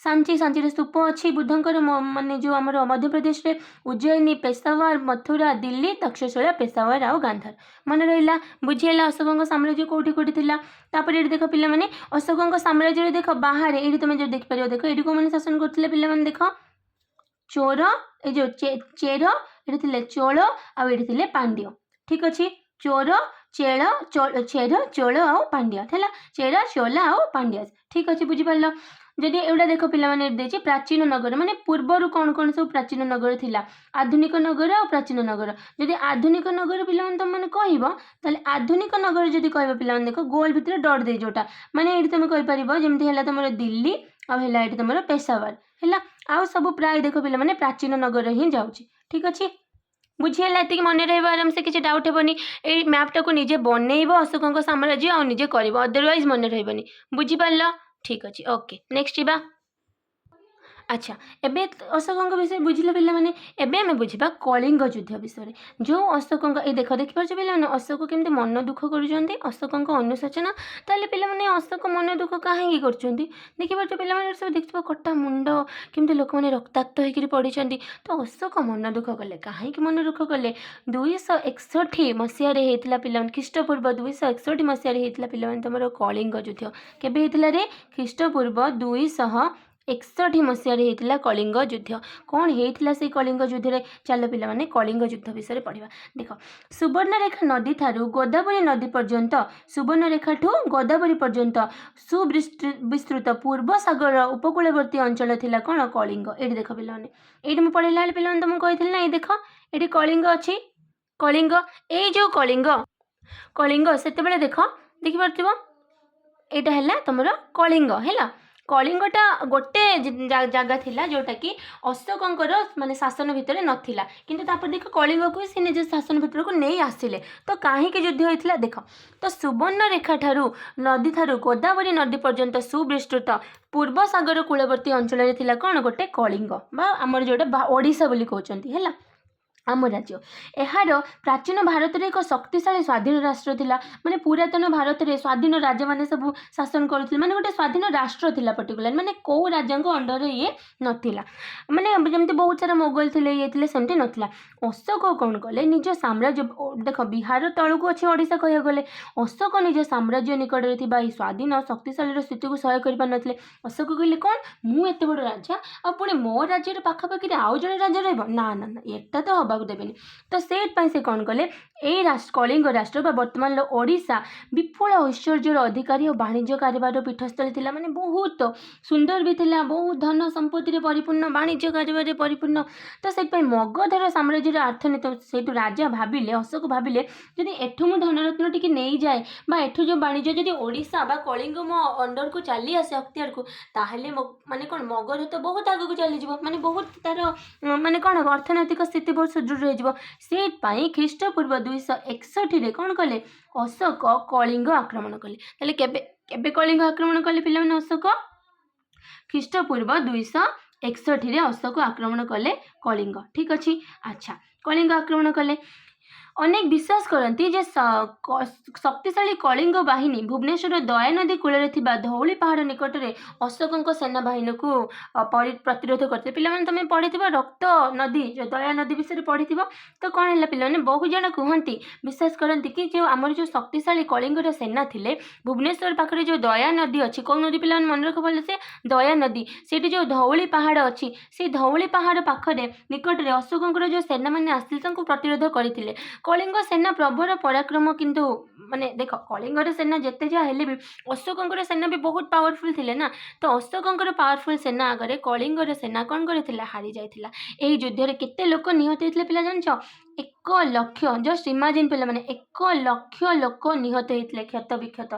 सांची, सांची स्तूप अच्छी बुद्धंकर माने जो आम मध्य प्रदेश में। उज्जयिनी, पेशावर, मथुरा, दिल्ली, तक्षशिला, पेशावर आउ गांधार। मन रहा बुझीगला अशोक साम्राज्य कौटी कौटी था। तापर ये देख पे अशोक साम्राज्य देख बाहर ये तुम जो देखिपर देख ये कौन शासन करते पे देख चोर ये जो चेर ये थे चोल आए पांड्य। ठीक अच्छे चोर चेर चोल आउ पांड्य है चेरा चोला आउ पांड्या। ठीक अच्छे बुझीपार जदि एवटा देख पे प्राचीन नगर माने पूर्वर कौन कौन सब प्राचीन नगर थिला आधुनिक नगर और प्राचीन नगर। जदि आधुनिक नगर पे तुम मैंने कह आधुनिक नगर जदि कह पे देख गोल भितर डट दे जोटा माने ये तुम कहीपर जमी है तुम दिल्ली आउ तुम पेशावर है आउ सब प्राय देख पे प्राचीन नगर ही जाऊँगी। ठीक अच्छे बुझीगला ये मन रहा आराम से किसी डाउट हेनी। ये मैपटा को निजे बनइब अशोक साम्राज्य आ निजे कर अदरवाइज मन रही बुझीपार। ठीक अच्छे ओके नेक्स्ट जा। अच्छा एबे अशोक विषय बुझिले पे मैंने एबे आम बुझा कलिंग युद्ध विषय जो अशोक ये देख देखिपार पे अशोक केमती मन दुख कर अशोक अनुशोचना ताले पे अशोक मन दुख कहीं देखिपार पे सब देखिए कटा मुंड केमती लोक मैंने रक्ताक्त होकर पड़ी तो अशोक मन दुख कले कहीं मन दुख कले 261 मसीह पे ख्रीष्टपूर्व 261 मसीह पे तुम कलिंग युद्ध के ख्रीष्टपूर्व 261 मसीह कलिंग युद्ध। कौन होता से कलिंग युद्ध चल पे कलिंग युद्ध विषय पढ़ा। देख सुवर्णरेखा नदी ठारू गोदावरी नदी पर्यंत सुवर्णरेखा ठू गोदावरी पर्यंत सुविस्तृत पूर्व सागर उपकूलवर्ती अंचल थिला कौन कलिंग। ये देख पे ये मुझे पढ़ेला पे तुमको कही ना ये देख ये कलिंग अच्छी कलिंग ये जो कलिंग कलिंग से देख देखिपार यहाँ है तुम कलिंग है कलिंगटा गोटे जगह थिला जोटा कि अशोकंकर माने शासन भितर नथिला किंतु तापर देख कलिंग को से निज शासन भितर को नहीं आसिले तो कहीं युद्ध होता देख तो सुवर्णरेखा ठारू नदी ठारू गोदावरी नदी पर्यंत सुविस्तृत पूर्व सागर कूलवर्ती अंचल थिला कौन गोटे कलिंग बा आमर जोटा ओडिशा बोली कहते है आम राज्य यार प्राचीन भारत में एक शक्तिशाली स्वाधीन राष्ट्र थिला माने पुरातन भारत में स्वाधीन राजा मैंने सब शासन करते माने गोटे स्वाधीन राष्ट्र थिला पर्टिकुलर माने कौ राजा अंडर ये नथिला माने जमती बहुत सारा मोगल थे ये थे सेमती नथिला। अशोक कौन कले निज साम्राज्य देख बिहार तलू को अच्छे ओडिशा कह गले अशोक निज साम्राज्य निकट में स्वाधीन शक्तिशाली स्थिति को सहाय कर पारे अशोक कहले कौन मु एत बड़ राजा आ पुणी मो राज्य पाखापाखि आउ जड़े राजा रहा ना ना ना एटा तो हवा देवेनि तो से कौन कले ये कलिंग राष्ट्र बर्तमान ओडिशा विपुल ऐश्वर्यर अधिकारी और वाणिज्य कारोबार पीठस्थल थिला माने बहुत सुंदर भी थिला बहुत धन संपत्ति परिपूर्ण वाणिज्य कारोबार परिपूर्ण तो से मगधर साम्राज्य अर्थनीति से राजा भाविले अशोक भाविले जदि एठू मु धनरत्न टी नहीं जाए एठू जो वाणिज्य जदि ओडिशा बा कलिंग मो अंडर को चली आसे अख्तियार को ताहले माने कौन मगध तो बहुत आगे को चली जीवो माने बहुत तार माने कौन अर्थनैतिक स्थिति बहुत सुदृढ़ हो से ख्रीष्टपूर्व 261 कौन कले अशोक कलिंग आक्रमण कले केबे कलिंग आक्रमण कले पे अशोक ख्रीष्टपूर्व 261 अशोक आक्रमण कले कलिंग। ठीक अच्छे अच्छा कलिंग आक्रमण कले अनेक विश्वास करती जे शक्तिशाली कलिंग बाहिनी भुवनेश्वर दया नदी कूल धौली पहाड़ निकट में अशोक सेना बाहिनी को प्रतिरोध करते पे तुम पढ़ी रक्त नदी जो दया नदी विषय पढ़ी तो कौन है पे बहु जन कहती विश्वास करती कि जो आमर जो शक्तिशाली कलिंगर सेना थिले भुवनेश्वर पाखे जो दया नदी अच्छी कौ नदी पे मन रख भल से दया नदी से जो धौली पहाड़ अच्छी से धौली पहाड़ पाखे निकट में अशोक जो सेना मैंने आसते प्रतिरोध करते कलिंग सेना प्रबल पराक्रम किंतु माने देख कलिंगर सेना जिते जहाँ हेले भी अशोकंकर सेना भी बहुत पावरफुल थिले ना तो अशोकंकर पावरफुल सेना आगे कलिंगर सेना कौन कर हारी जाइथिला। एही युद्ध रे केते लोक निहत होइथिले पिला जानछ 1 ଲକ୍ଷ ଜଷ୍ଟ ଇମାଜିନ୍ ପିଲାମାନେ 1 ଲକ୍ଷ ଲୋକ ନିହତ ହେଇଥିଲେ, କ୍ଷତ ବିକ୍ଷତ।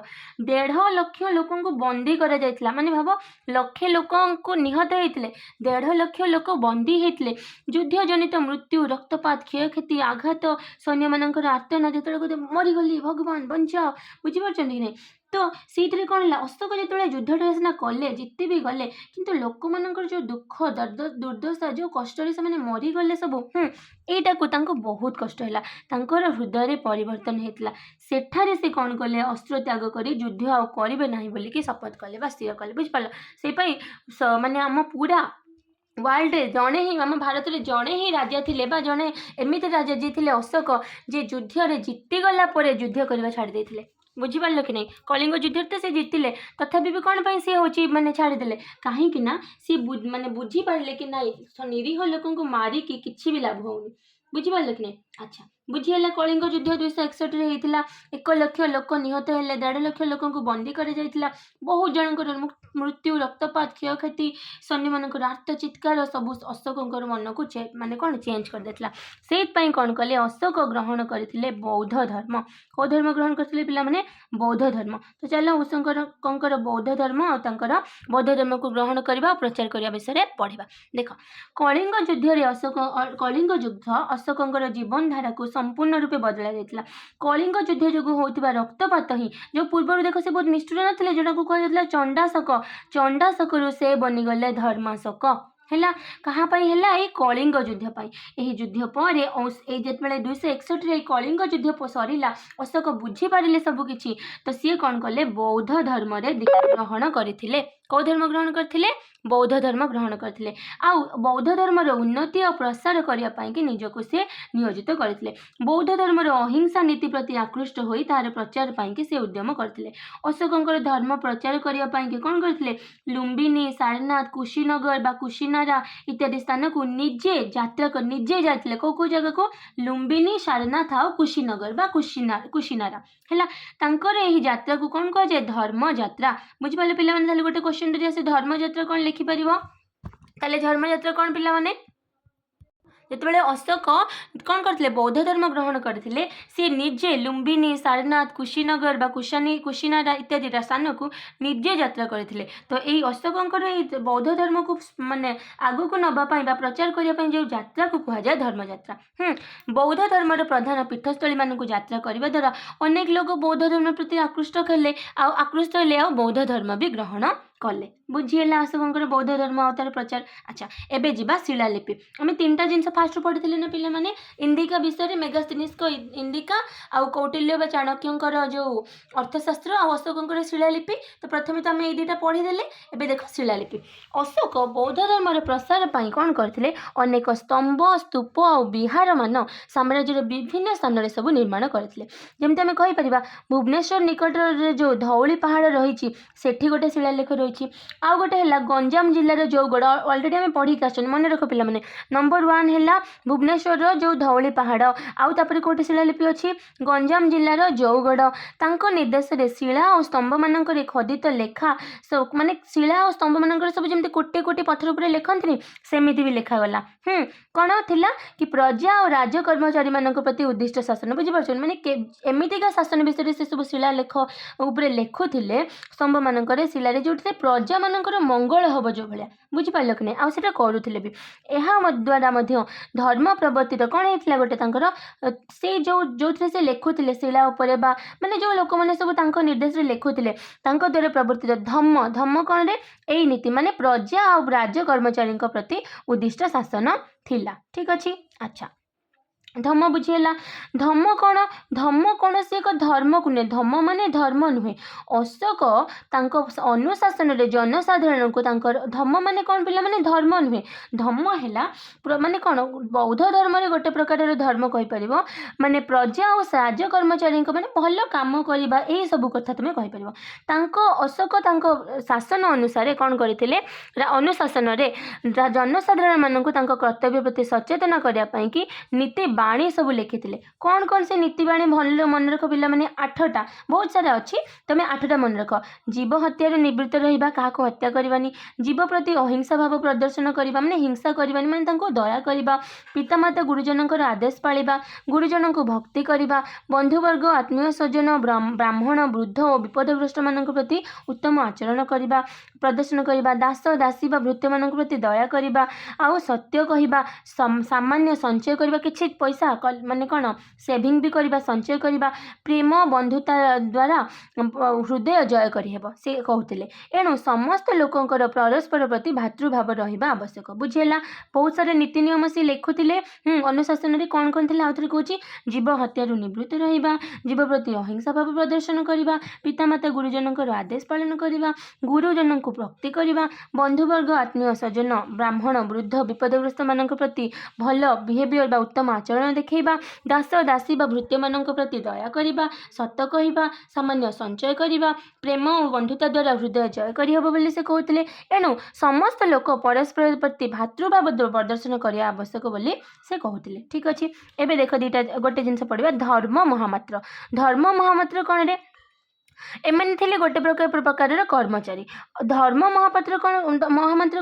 1.5 ଲକ୍ଷ ଲୋକଙ୍କୁ ବନ୍ଦୀ କରାଯାଇଥିଲା। ମାନେ ଭାବ, ଲକ୍ଷେ ଲୋକଙ୍କୁ ନିହତ ହେଇଥିଲେ, 1.5 ଲକ୍ଷ ଲୋକ ବନ୍ଦୀ ହେଇଥିଲେ। ଯୁଦ୍ଧ ଜନିତ ମୃତ୍ୟୁ, ରକ୍ତପାତ, କ୍ଷୟକ୍ଷତି, ଆଘାତ, ସୈନ୍ୟମାନଙ୍କର ଆର୍ତ୍ତନାଦ, ଯେତେବେଳେ ମରିଗଲି ଭଗବାନ ବଞ୍ଚାଅ, ବୁଝିପାରୁଛନ୍ତି କି ନାହିଁ? ତ ସେଇଥିରେ କ'ଣ ହେଲା, ଅଶୋକ ଯେତେବେଳେ ଯୁଦ୍ଧଟା ସିନା କଲେ, ଜିତି ବି ଗଲେ, କିନ୍ତୁ ଲୋକମାନଙ୍କର ଯେଉଁ ଦୁଃଖ ଦୁର୍ଦ୍ଦଶା, ଯେଉଁ କଷ୍ଟରେ ସେମାନେ ମରିଗଲେ ସବୁ, ଏଇଟାକୁ ତାଙ୍କୁ ବହୁତ କଷ୍ଟ ହେଲା। ତାଙ୍କର ହୃଦୟରେ ପରିବର୍ତ୍ତନ ହେଇଥିଲା। ସେଠାରେ ସେ କ'ଣ କଲେ, ଅସ୍ତ୍ର ତ୍ୟାଗ କରି ଯୁଦ୍ଧ ଆଉ କରିବେ ନାହିଁ ବୋଲିକି ଶପଥ କଲେ ବା ସ୍ଥିର କଲେ। ବୁଝିପାରିଲ? ସେଇପାଇଁ ମାନେ ଆମ ପୁରା ୱାର୍ଲଡରେ ଜଣେ ହିଁ, ଆମ ଭାରତରେ ଜଣେ ହିଁ ରାଜା ଥିଲେ ବା ଜଣେ ଏମିତି ରାଜା ଯିଏ ଥିଲେ ଅଶୋକ, ଯେ ଯୁଦ୍ଧରେ ଜିତିଗଲା ପରେ ଯୁଦ୍ଧ କରିବା ଛାଡ଼ି ଦେଇଥିଲେ। ବୁଝିପାରିଲ କି ନାହିଁ? କଳିଙ୍ଗ ଯୁଦ୍ଧରେ ତ ସେ ଜିତିଲେ, ତଥାପି ବି କ'ଣ ପାଇଁ ସେ ହେଉଛି ମାନେ ଛାଡ଼ିଦେଲେ? କାହିଁକି ନା ସେ ମାନେ ବୁଝିପାରିଲେ କି ନାହିଁ, ନିରୀହ ଲୋକଙ୍କୁ ମାରିକି କିଛି ବି ଲାଭ ହେଉନି। ବୁଝିପାରିଲ କି ନାହିଁ? ଆଚ୍ଛା, ବୁଝିହେଲା। କଳିଙ୍ଗ ଯୁଦ୍ଧ 261ରେ ହେଇଥିଲା। 1 ଲକ୍ଷ ଲୋକ ନିହତ ହେଲେ, 1.5 ଲକ୍ଷ ଲୋକଙ୍କୁ ବନ୍ଦୀ କରାଯାଇଥିଲା। ବହୁତ ଜଣଙ୍କର ମୃତ୍ୟୁ, ରକ୍ତପାତ, କ୍ଷୟକ୍ଷତି, ସୈନ୍ୟମାନଙ୍କର ଆର୍ତ୍ତ ଚିତ୍କାର ସବୁ ଅଶୋକଙ୍କର ମନକୁ ମାନେ କ'ଣ ଚେଞ୍ଜ କରିଦେଇଥିଲା। ସେଇଥିପାଇଁ କ'ଣ କଲେ, ଅଶୋକ ଗ୍ରହଣ କରିଥିଲେ ବୌଦ୍ଧ ଧର୍ମ। କେଉଁ ଧର୍ମ ଗ୍ରହଣ କରିଥିଲେ ପିଲାମାନେ? ବୌଦ୍ଧ ଧର୍ମ। ତ ଚାଲ ଅଶୋକଙ୍କର ବୌଦ୍ଧ ଧର୍ମ ଆଉ ତାଙ୍କର ବୌଦ୍ଧ ଧର୍ମକୁ ଗ୍ରହଣ କରିବା ଆଉ ପ୍ରଚାର କରିବା ବିଷୟରେ ପଢ଼ିବା। ଦେଖ, କଳିଙ୍ଗ ଯୁଦ୍ଧରେ କଳିଙ୍ଗ ଯୁଦ୍ଧ ଅଶୋକଙ୍କର ଜୀବନଧାରାକୁ ସମ୍ପୂର୍ଣ୍ଣ ରୂପେ ବଦଳାଇ ଦେଇଥିଲା। କଳିଙ୍ଗ ଯୁଦ୍ଧ ଯୋଗୁଁ ହେଉଥିବା ରକ୍ତପାତ ହିଁ, ଯେଉଁ ପୂର୍ବରୁ ଦେଖ ସେ ବହୁତ ନିଷ୍ଠୁର ନଥିଲେ, ଯେଉଁଟାକୁ କୁହାଯାଉଥିଲା ଚଣ୍ଡାଶୋକ, ଚଣ୍ଡାଶୋକରୁ ସେ ବନିଗଲେ ଧର୍ମାଶୋକ। ହେଲା, କାହା ପାଇଁ ହେଲା? ଏଇ କଳିଙ୍ଗ ଯୁଦ୍ଧ ପାଇଁ। ଏହି ଯୁଦ୍ଧ ପରେ ଏଇ ଯେତେବେଳେ 261ରେ ଏଇ କଳିଙ୍ଗ ଯୁଦ୍ଧ ସରିଲା, ଅଶୋକ ବୁଝିପାରିଲେ ସବୁ କିଛି, ତ ସିଏ କ'ଣ କଲେ, ବୌଦ୍ଧ ଧର୍ମରେ ଦୀକ୍ଷା ଗ୍ରହଣ କରିଥିଲେ। କେଉଁ ଧର୍ମ ଗ୍ରହଣ କରିଥିଲେ? ବୌଦ୍ଧ ଧର୍ମ ଗ୍ରହଣ କରିଥିଲେ। ଆଉ ବୌଦ୍ଧ ଧର୍ମର ଉନ୍ନତି ଆଉ ପ୍ରସାର କରିବା ପାଇଁକି ନିଜକୁ ସେ ନିୟୋଜିତ କରିଥିଲେ। ବୌଦ୍ଧ ଧର୍ମର ଅହିଂସା ନୀତି ପ୍ରତି ଆକୃଷ୍ଟ ହୋଇ ତାହାର ପ୍ରଚାର ପାଇଁକି ସେ ଉଦ୍ୟମ କରିଥିଲେ। ଅଶୋକଙ୍କର ଧର୍ମ ପ୍ରଚାର କରିବା ପାଇଁକି କ'ଣ କରିଥିଲେ? ଲୁମ୍ବିନୀ, ସାରନାଥ, କୁଶୀନଗର ବା କୁଶିନାରା ଇତ୍ୟାଦି ସ୍ଥାନକୁ ନିଜେ ଯାଇଥିଲେ। କେଉଁ ଜାଗାକୁ? ଲୁମ୍ବିନୀ, ସାରନାଥ ଆଉ କୁଶୀନଗର ବା କୁଶିନାରା। ହେଲା, ତାଙ୍କର ଏହି ଯାତ୍ରାକୁ କ'ଣ କୁହାଯାଏ? ଧର୍ମଯାତ୍ରା। ବୁଝିପାରିଲେ ପିଲାମାନେ? ତାହେଲେ ଗୋଟେ କ୍ୱେଶ୍ଚନ୍ ଯଦି ଆସେ, ଧର୍ମଯାତ୍ରା କ'ଣ ଲେଖିପାରିବ? ତାହେଲେ ଧର୍ମଯାତ୍ରା କ'ଣ ପିଲାମାନେ? ଯେତେବେଳେ ଅଶୋକ କ'ଣ କରିଥିଲେ? ବୌଦ୍ଧ ଧର୍ମ ଗ୍ରହଣ କରିଥିଲେ, ସେ ନିଜେ ଲୁମ୍ବିନୀ, ସାରନାଥ, କୁଶୀନଗର ବା କୁଶିନାରା ଇତ୍ୟାଦି ସ୍ଥାନକୁ ନିଜେ ଯାତ୍ରା କରିଥିଲେ। ତ ଏଇ ଅଶୋକଙ୍କର ଏଇ ବୌଦ୍ଧ ଧର୍ମକୁ ମାନେ ଆଗକୁ ନେବା ପାଇଁ ବା ପ୍ରଚାର କରିବା ପାଇଁ ଯେଉଁ ଯାତ୍ରାକୁ କୁହାଯାଏ ଧର୍ମଯାତ୍ରା। ବୌଦ୍ଧ ଧର୍ମର ପ୍ରଧାନ ପୀଠସ୍ଥଳୀମାନଙ୍କୁ ଯାତ୍ରା କରିବା ଦ୍ୱାରା ଅନେକ ଲୋକ ବୌଦ୍ଧ ଧର୍ମ ପ୍ରତି ଆକୃଷ୍ଟ ହେଲେ ଆଉ ବୌଦ୍ଧ ଧର୍ମ ବି ଗ୍ରହଣ କଲେ। ବୁଝିହେଲା ଅଶୋକଙ୍କର ବୌଦ୍ଧ ଧର୍ମ ଆଉ ତାର ପ୍ରଚାର। ଆଚ୍ଛା, ଏବେ ଯିବା ଶିଳାଲିପି। ଆମେ 3ଟା ଜିନିଷ ଫାଷ୍ଟରୁ ପଢ଼ିଥିଲେ ନା ପିଲାମାନେ? ଇଣ୍ଡିକା ବିଷୟରେ, ମେଗାସ୍ଥିନିସ୍ଙ୍କ ଇଣ୍ଡିକା, ଆଉ କୌଟିଲ୍ୟ ବା ଚାଣକ୍ୟଙ୍କର ଯେଉଁ ଅର୍ଥଶାସ୍ତ୍ର, ଆଉ ଅଶୋକଙ୍କର ଶିଳାଲିପି। ତ ପ୍ରଥମେ ତ ଆମେ ଏଇ 2ଟା ପଢ଼ିଦେଲେ। ଏବେ ଦେଖ ଶିଳାଲିପି। ଅଶୋକ ବୌଦ୍ଧ ଧର୍ମର ପ୍ରସାର ପାଇଁ କ'ଣ କରିଥିଲେ? ଅନେକ ସ୍ତମ୍ଭ, ସ୍ତୂପ ଆଉ ବିହାରମାନ ସାମ୍ରାଜ୍ୟର ବିଭିନ୍ନ ସ୍ଥାନରେ ସବୁ ନିର୍ମାଣ କରିଥିଲେ। ଯେମିତି ଆମେ କହିପାରିବା, ଭୁବନେଶ୍ୱର ନିକଟରେ ଯେଉଁ ଧଉଳି ପାହାଡ଼ ରହିଛି, ସେଠି ଗୋଟେ ଶିଳାଲେଖ ରହିଛି। ଆଉ ଗୋଟେ ହେଲା ଗଞ୍ଜାମ ଜିଲ୍ଲାର ଜଉଗଡ଼। ଅଲରେଡ଼ି ଆମେ ପଢ଼ିକି ଆସିଛନ୍ତି, ମନେ ରଖ ପିଲାମାନେ। ନମ୍ବର 1 ହେଲା ଭୁବନେଶ୍ୱରର ଯେଉଁ ଧଉଳି ପାହାଡ଼। ଆଉ ତାପରେ କେଉଁଠି ଶିଳାଲିପି ଅଛି? ଗଞ୍ଜାମ ଜିଲ୍ଲାର ଜଉଗଡ଼। ତାଙ୍କ ନିର୍ଦ୍ଦେଶରେ ଶିଳା ଓ ସ୍ତମ୍ଭମାନଙ୍କରେ ଖୋଦିତ ଲେଖା ମାନେ ଶିଳା ଓ ସ୍ତମ୍ଭମାନଙ୍କରେ ସବୁ ଯେମିତି କୋଟି କୋଟି ପଥର ଉପରେ ଲେଖନ୍ତିନି, ସେମିତି ବି ଲେଖାଗଲା। କ'ଣ ଥିଲା କି? ପ୍ରଜା ଓ ରାଜ କର୍ମଚାରୀମାନଙ୍କ ପ୍ରତି ଉଦ୍ଦିଷ୍ଟ ଶାସନ। ବୁଝିପାରୁଛନ୍ତି? ମାନେ ଏମିତିକା ଶାସନ ବିଷୟରେ ସେ ସବୁ ଶିଳାଲେଖ ଉପରେ ଲେଖୁଥିଲେ ସ୍ତମ୍ଭମାନଙ୍କରେ, ଶିଳାରେ, ଯେଉଁଥିରେ ପ୍ରଜାମାନଙ୍କର ମଙ୍ଗଳ ହେବ ଯେଉଁ ଭଳିଆ। ବୁଝିପାରିଲ କି ନାହିଁ? ଆଉ ସେଟା କରୁଥିଲେ ବି। ଏହା ଦ୍ୱାରା ମଧ୍ୟ ଧର୍ମ ପ୍ରବର୍ତ୍ତିତ କ'ଣ ହେଇଥିଲା? ଗୋଟେ ତାଙ୍କର ସେଇ ଯେଉଁଥିରେ ସେ ଲେଖୁଥିଲେ ଶିଳା ଉପରେ ବା ମାନେ ଯେଉଁ ଲୋକମାନେ ସବୁ ତାଙ୍କ ନିର୍ଦ୍ଦେଶରେ ଲେଖୁଥିଲେ, ତାଙ୍କ ଦ୍ୱାରା ପ୍ରବର୍ତ୍ତିତ ଧର୍ମ କ'ଣରେ? ଏଇ ନୀତି, ମାନେ ପ୍ରଜା ଆଉ ରାଜ କର୍ମଚାରୀଙ୍କ ପ୍ରତି ଉଦ୍ଦିଷ୍ଟ ଶାସନ ଥିଲା। ଠିକ୍ ଅଛି। ଆଚ୍ଛା, ଧର୍ମ ବୁଝିହେଲା। ଧର୍ମ କ'ଣ? ଧର୍ମ କୌଣସି ଏକ ଧର୍ମକୁ ନୁହେଁ। ଧର୍ମ ମାନେ ଧର୍ମ ନୁହେଁ। ଅଶୋକ ତାଙ୍କ ଅନୁଶାସନରେ ଜନସାଧାରଣଙ୍କୁ ତାଙ୍କର ଧର୍ମ ମାନେ କ'ଣ ପିଲାମାନେ? ଧର୍ମ ନୁହେଁ। ଧର୍ମ ହେଲା ମାନେ କ'ଣ? ବୌଦ୍ଧ ଧର୍ମରେ ଗୋଟେ ପ୍ରକାରର ଧର୍ମ କହିପାରିବ, ମାନେ ପ୍ରଜା ଓ ରାଜ କର୍ମଚାରୀଙ୍କ ମାନେ ଭଲ କାମ କରିବା, ଏହି ସବୁ କଥା ତୁମେ କହିପାରିବ। ଅଶୋକ ତାଙ୍କ ଶାସନ ଅନୁସାରେ କ'ଣ କରିଥିଲେ? ଅନୁଶାସନରେ ଜନସାଧାରଣମାନଙ୍କୁ ତାଙ୍କ କର୍ତ୍ତବ୍ୟ ପ୍ରତି ସଚେତନ କରିବା ପାଇଁକି ନୀତି ବାଣୀ ସବୁ ଲେଖିଥିଲେ। କ'ଣ ସେ ନୀତି ବାଣୀ ଭଲ ମନେ ରଖ ପିଲାମାନେ, 8ଟା, ବହୁତ ସାରା ଅଛି, ତମେ 8ଟା ମନେ ରଖ। ଜୀବ ହତ୍ୟାରୁ ନିବୃତ୍ତ ରହିବା, କାହାକୁ ହତ୍ୟା କରିବାନି। ଜୀବ ପ୍ରତି ଅହିଂସା ଭାବ ପ୍ରଦର୍ଶନ କରିବା, ମାନେ ହିଂସା କରିବାନି, ମାନେ ତାଙ୍କୁ ଦୟା କରିବା। ପିତାମାତା ଗୁରୁଜନଙ୍କର ଆଦେଶ ପାଳିବା, ଗୁରୁଜନଙ୍କୁ ଭକ୍ତି କରିବା। ବନ୍ଧୁବର୍ଗ, ଆତ୍ମୀୟ ସ୍ୱଜନ, ବ୍ରାହ୍ମଣ, ବୃଦ୍ଧ ଓ ବିପଦଗ୍ରସ୍ତମାନଙ୍କ ପ୍ରତି ଉତ୍ତମ ଆଚରଣ କରିବା ପ୍ରଦର୍ଶନ କରିବା। ଦାସ ଦାସୀ ବା ଭୃତ୍ୟମାନଙ୍କ ପ୍ରତି ଦୟା କରିବା। ଆଉ ସତ୍ୟ କହିବା, ସାମାନ୍ୟ ସଞ୍ଚୟ କରିବା, କିଛି ପଇସା ମାନେ କ'ଣ ସେଭିଂ ବି କରିବା, ସଞ୍ଚୟ କରିବା। ପ୍ରେମ ବନ୍ଧୁତା ଦ୍ୱାରା ହୃଦୟ ଜୟ କରିହେବ ସେ କହୁଥିଲେ। ଏଣୁ ସମସ୍ତ ଲୋକଙ୍କର ପରସ୍ପର ପ୍ରତି ଭାତୃଭାବ ରହିବା ଆବଶ୍ୟକ। ବୁଝିହେଲା? ବହୁତ ସାରା ନୀତି ନିୟମ ସେ ଲେଖୁଥିଲେ। ଅନୁଶାସନରେ କ'ଣ ଥିଲା ଆଉଥରେ କହୁଛି, ଜୀବ ହତ୍ୟାରୁ ନିବୃତ୍ତ ରହିବା, ଜୀବ ପ୍ରତି ଅହିଂସା ଭାବ ପ୍ରଦର୍ଶନ କରିବା, ପିତାମାତା ଗୁରୁଜନଙ୍କର ଆଦେଶ ପାଳନ କରିବା, ଗୁରୁଜନଙ୍କୁ ଭକ୍ତି କରିବା, ବନ୍ଧୁବର୍ଗ, ଆତ୍ମୀୟ ସ୍ୱଜନ, ବ୍ରାହ୍ମଣ, ବୃଦ୍ଧ, ବିପଦଗ୍ରସ୍ତମାନଙ୍କ ପ୍ରତି ଭଲ ବିହେଭିଅର ବା ଉତ୍ତମ ଆଚରଣ ଦେଖାଇବା, ଦାସ ଦାସୀ ବା ଭୃତ୍ୟମାନଙ୍କ ପ୍ରତି ଦୟା କରିବା, ସତ କହିବା, ସାମାନ୍ୟ ସଞ୍ଚୟ କରିବା, ପ୍ରେମ ଓ ବନ୍ଧୁତା ଦ୍ୱାରା ହୃଦୟ ଜୟ କରିହେବ ବୋଲି ସେ କହୁଥିଲେ। ଏଣୁ ସମସ୍ତ ଲୋକ ପରସ୍ପର ପ୍ରତି ଭାତୃଭାବ ପ୍ରଦର୍ଶନ କରିବା ଆବଶ୍ୟକ ବୋଲି ସେ କହୁଥିଲେ। ଠିକ୍ ଅଛି, ଏବେ ଦେଖ ଗୋଟେ ଜିନିଷ ପଢ଼ିବା, ଧର୍ମ ମହାମାତ୍ର। ଧର୍ମ ମହାମାତ୍ର କ'ଣରେ? ଏମାନେ ଥିଲେ ଗୋଟେ ପ୍ରକାରର କର୍ମଚାରୀ। ଧର୍ମ ମହାମାତ୍ର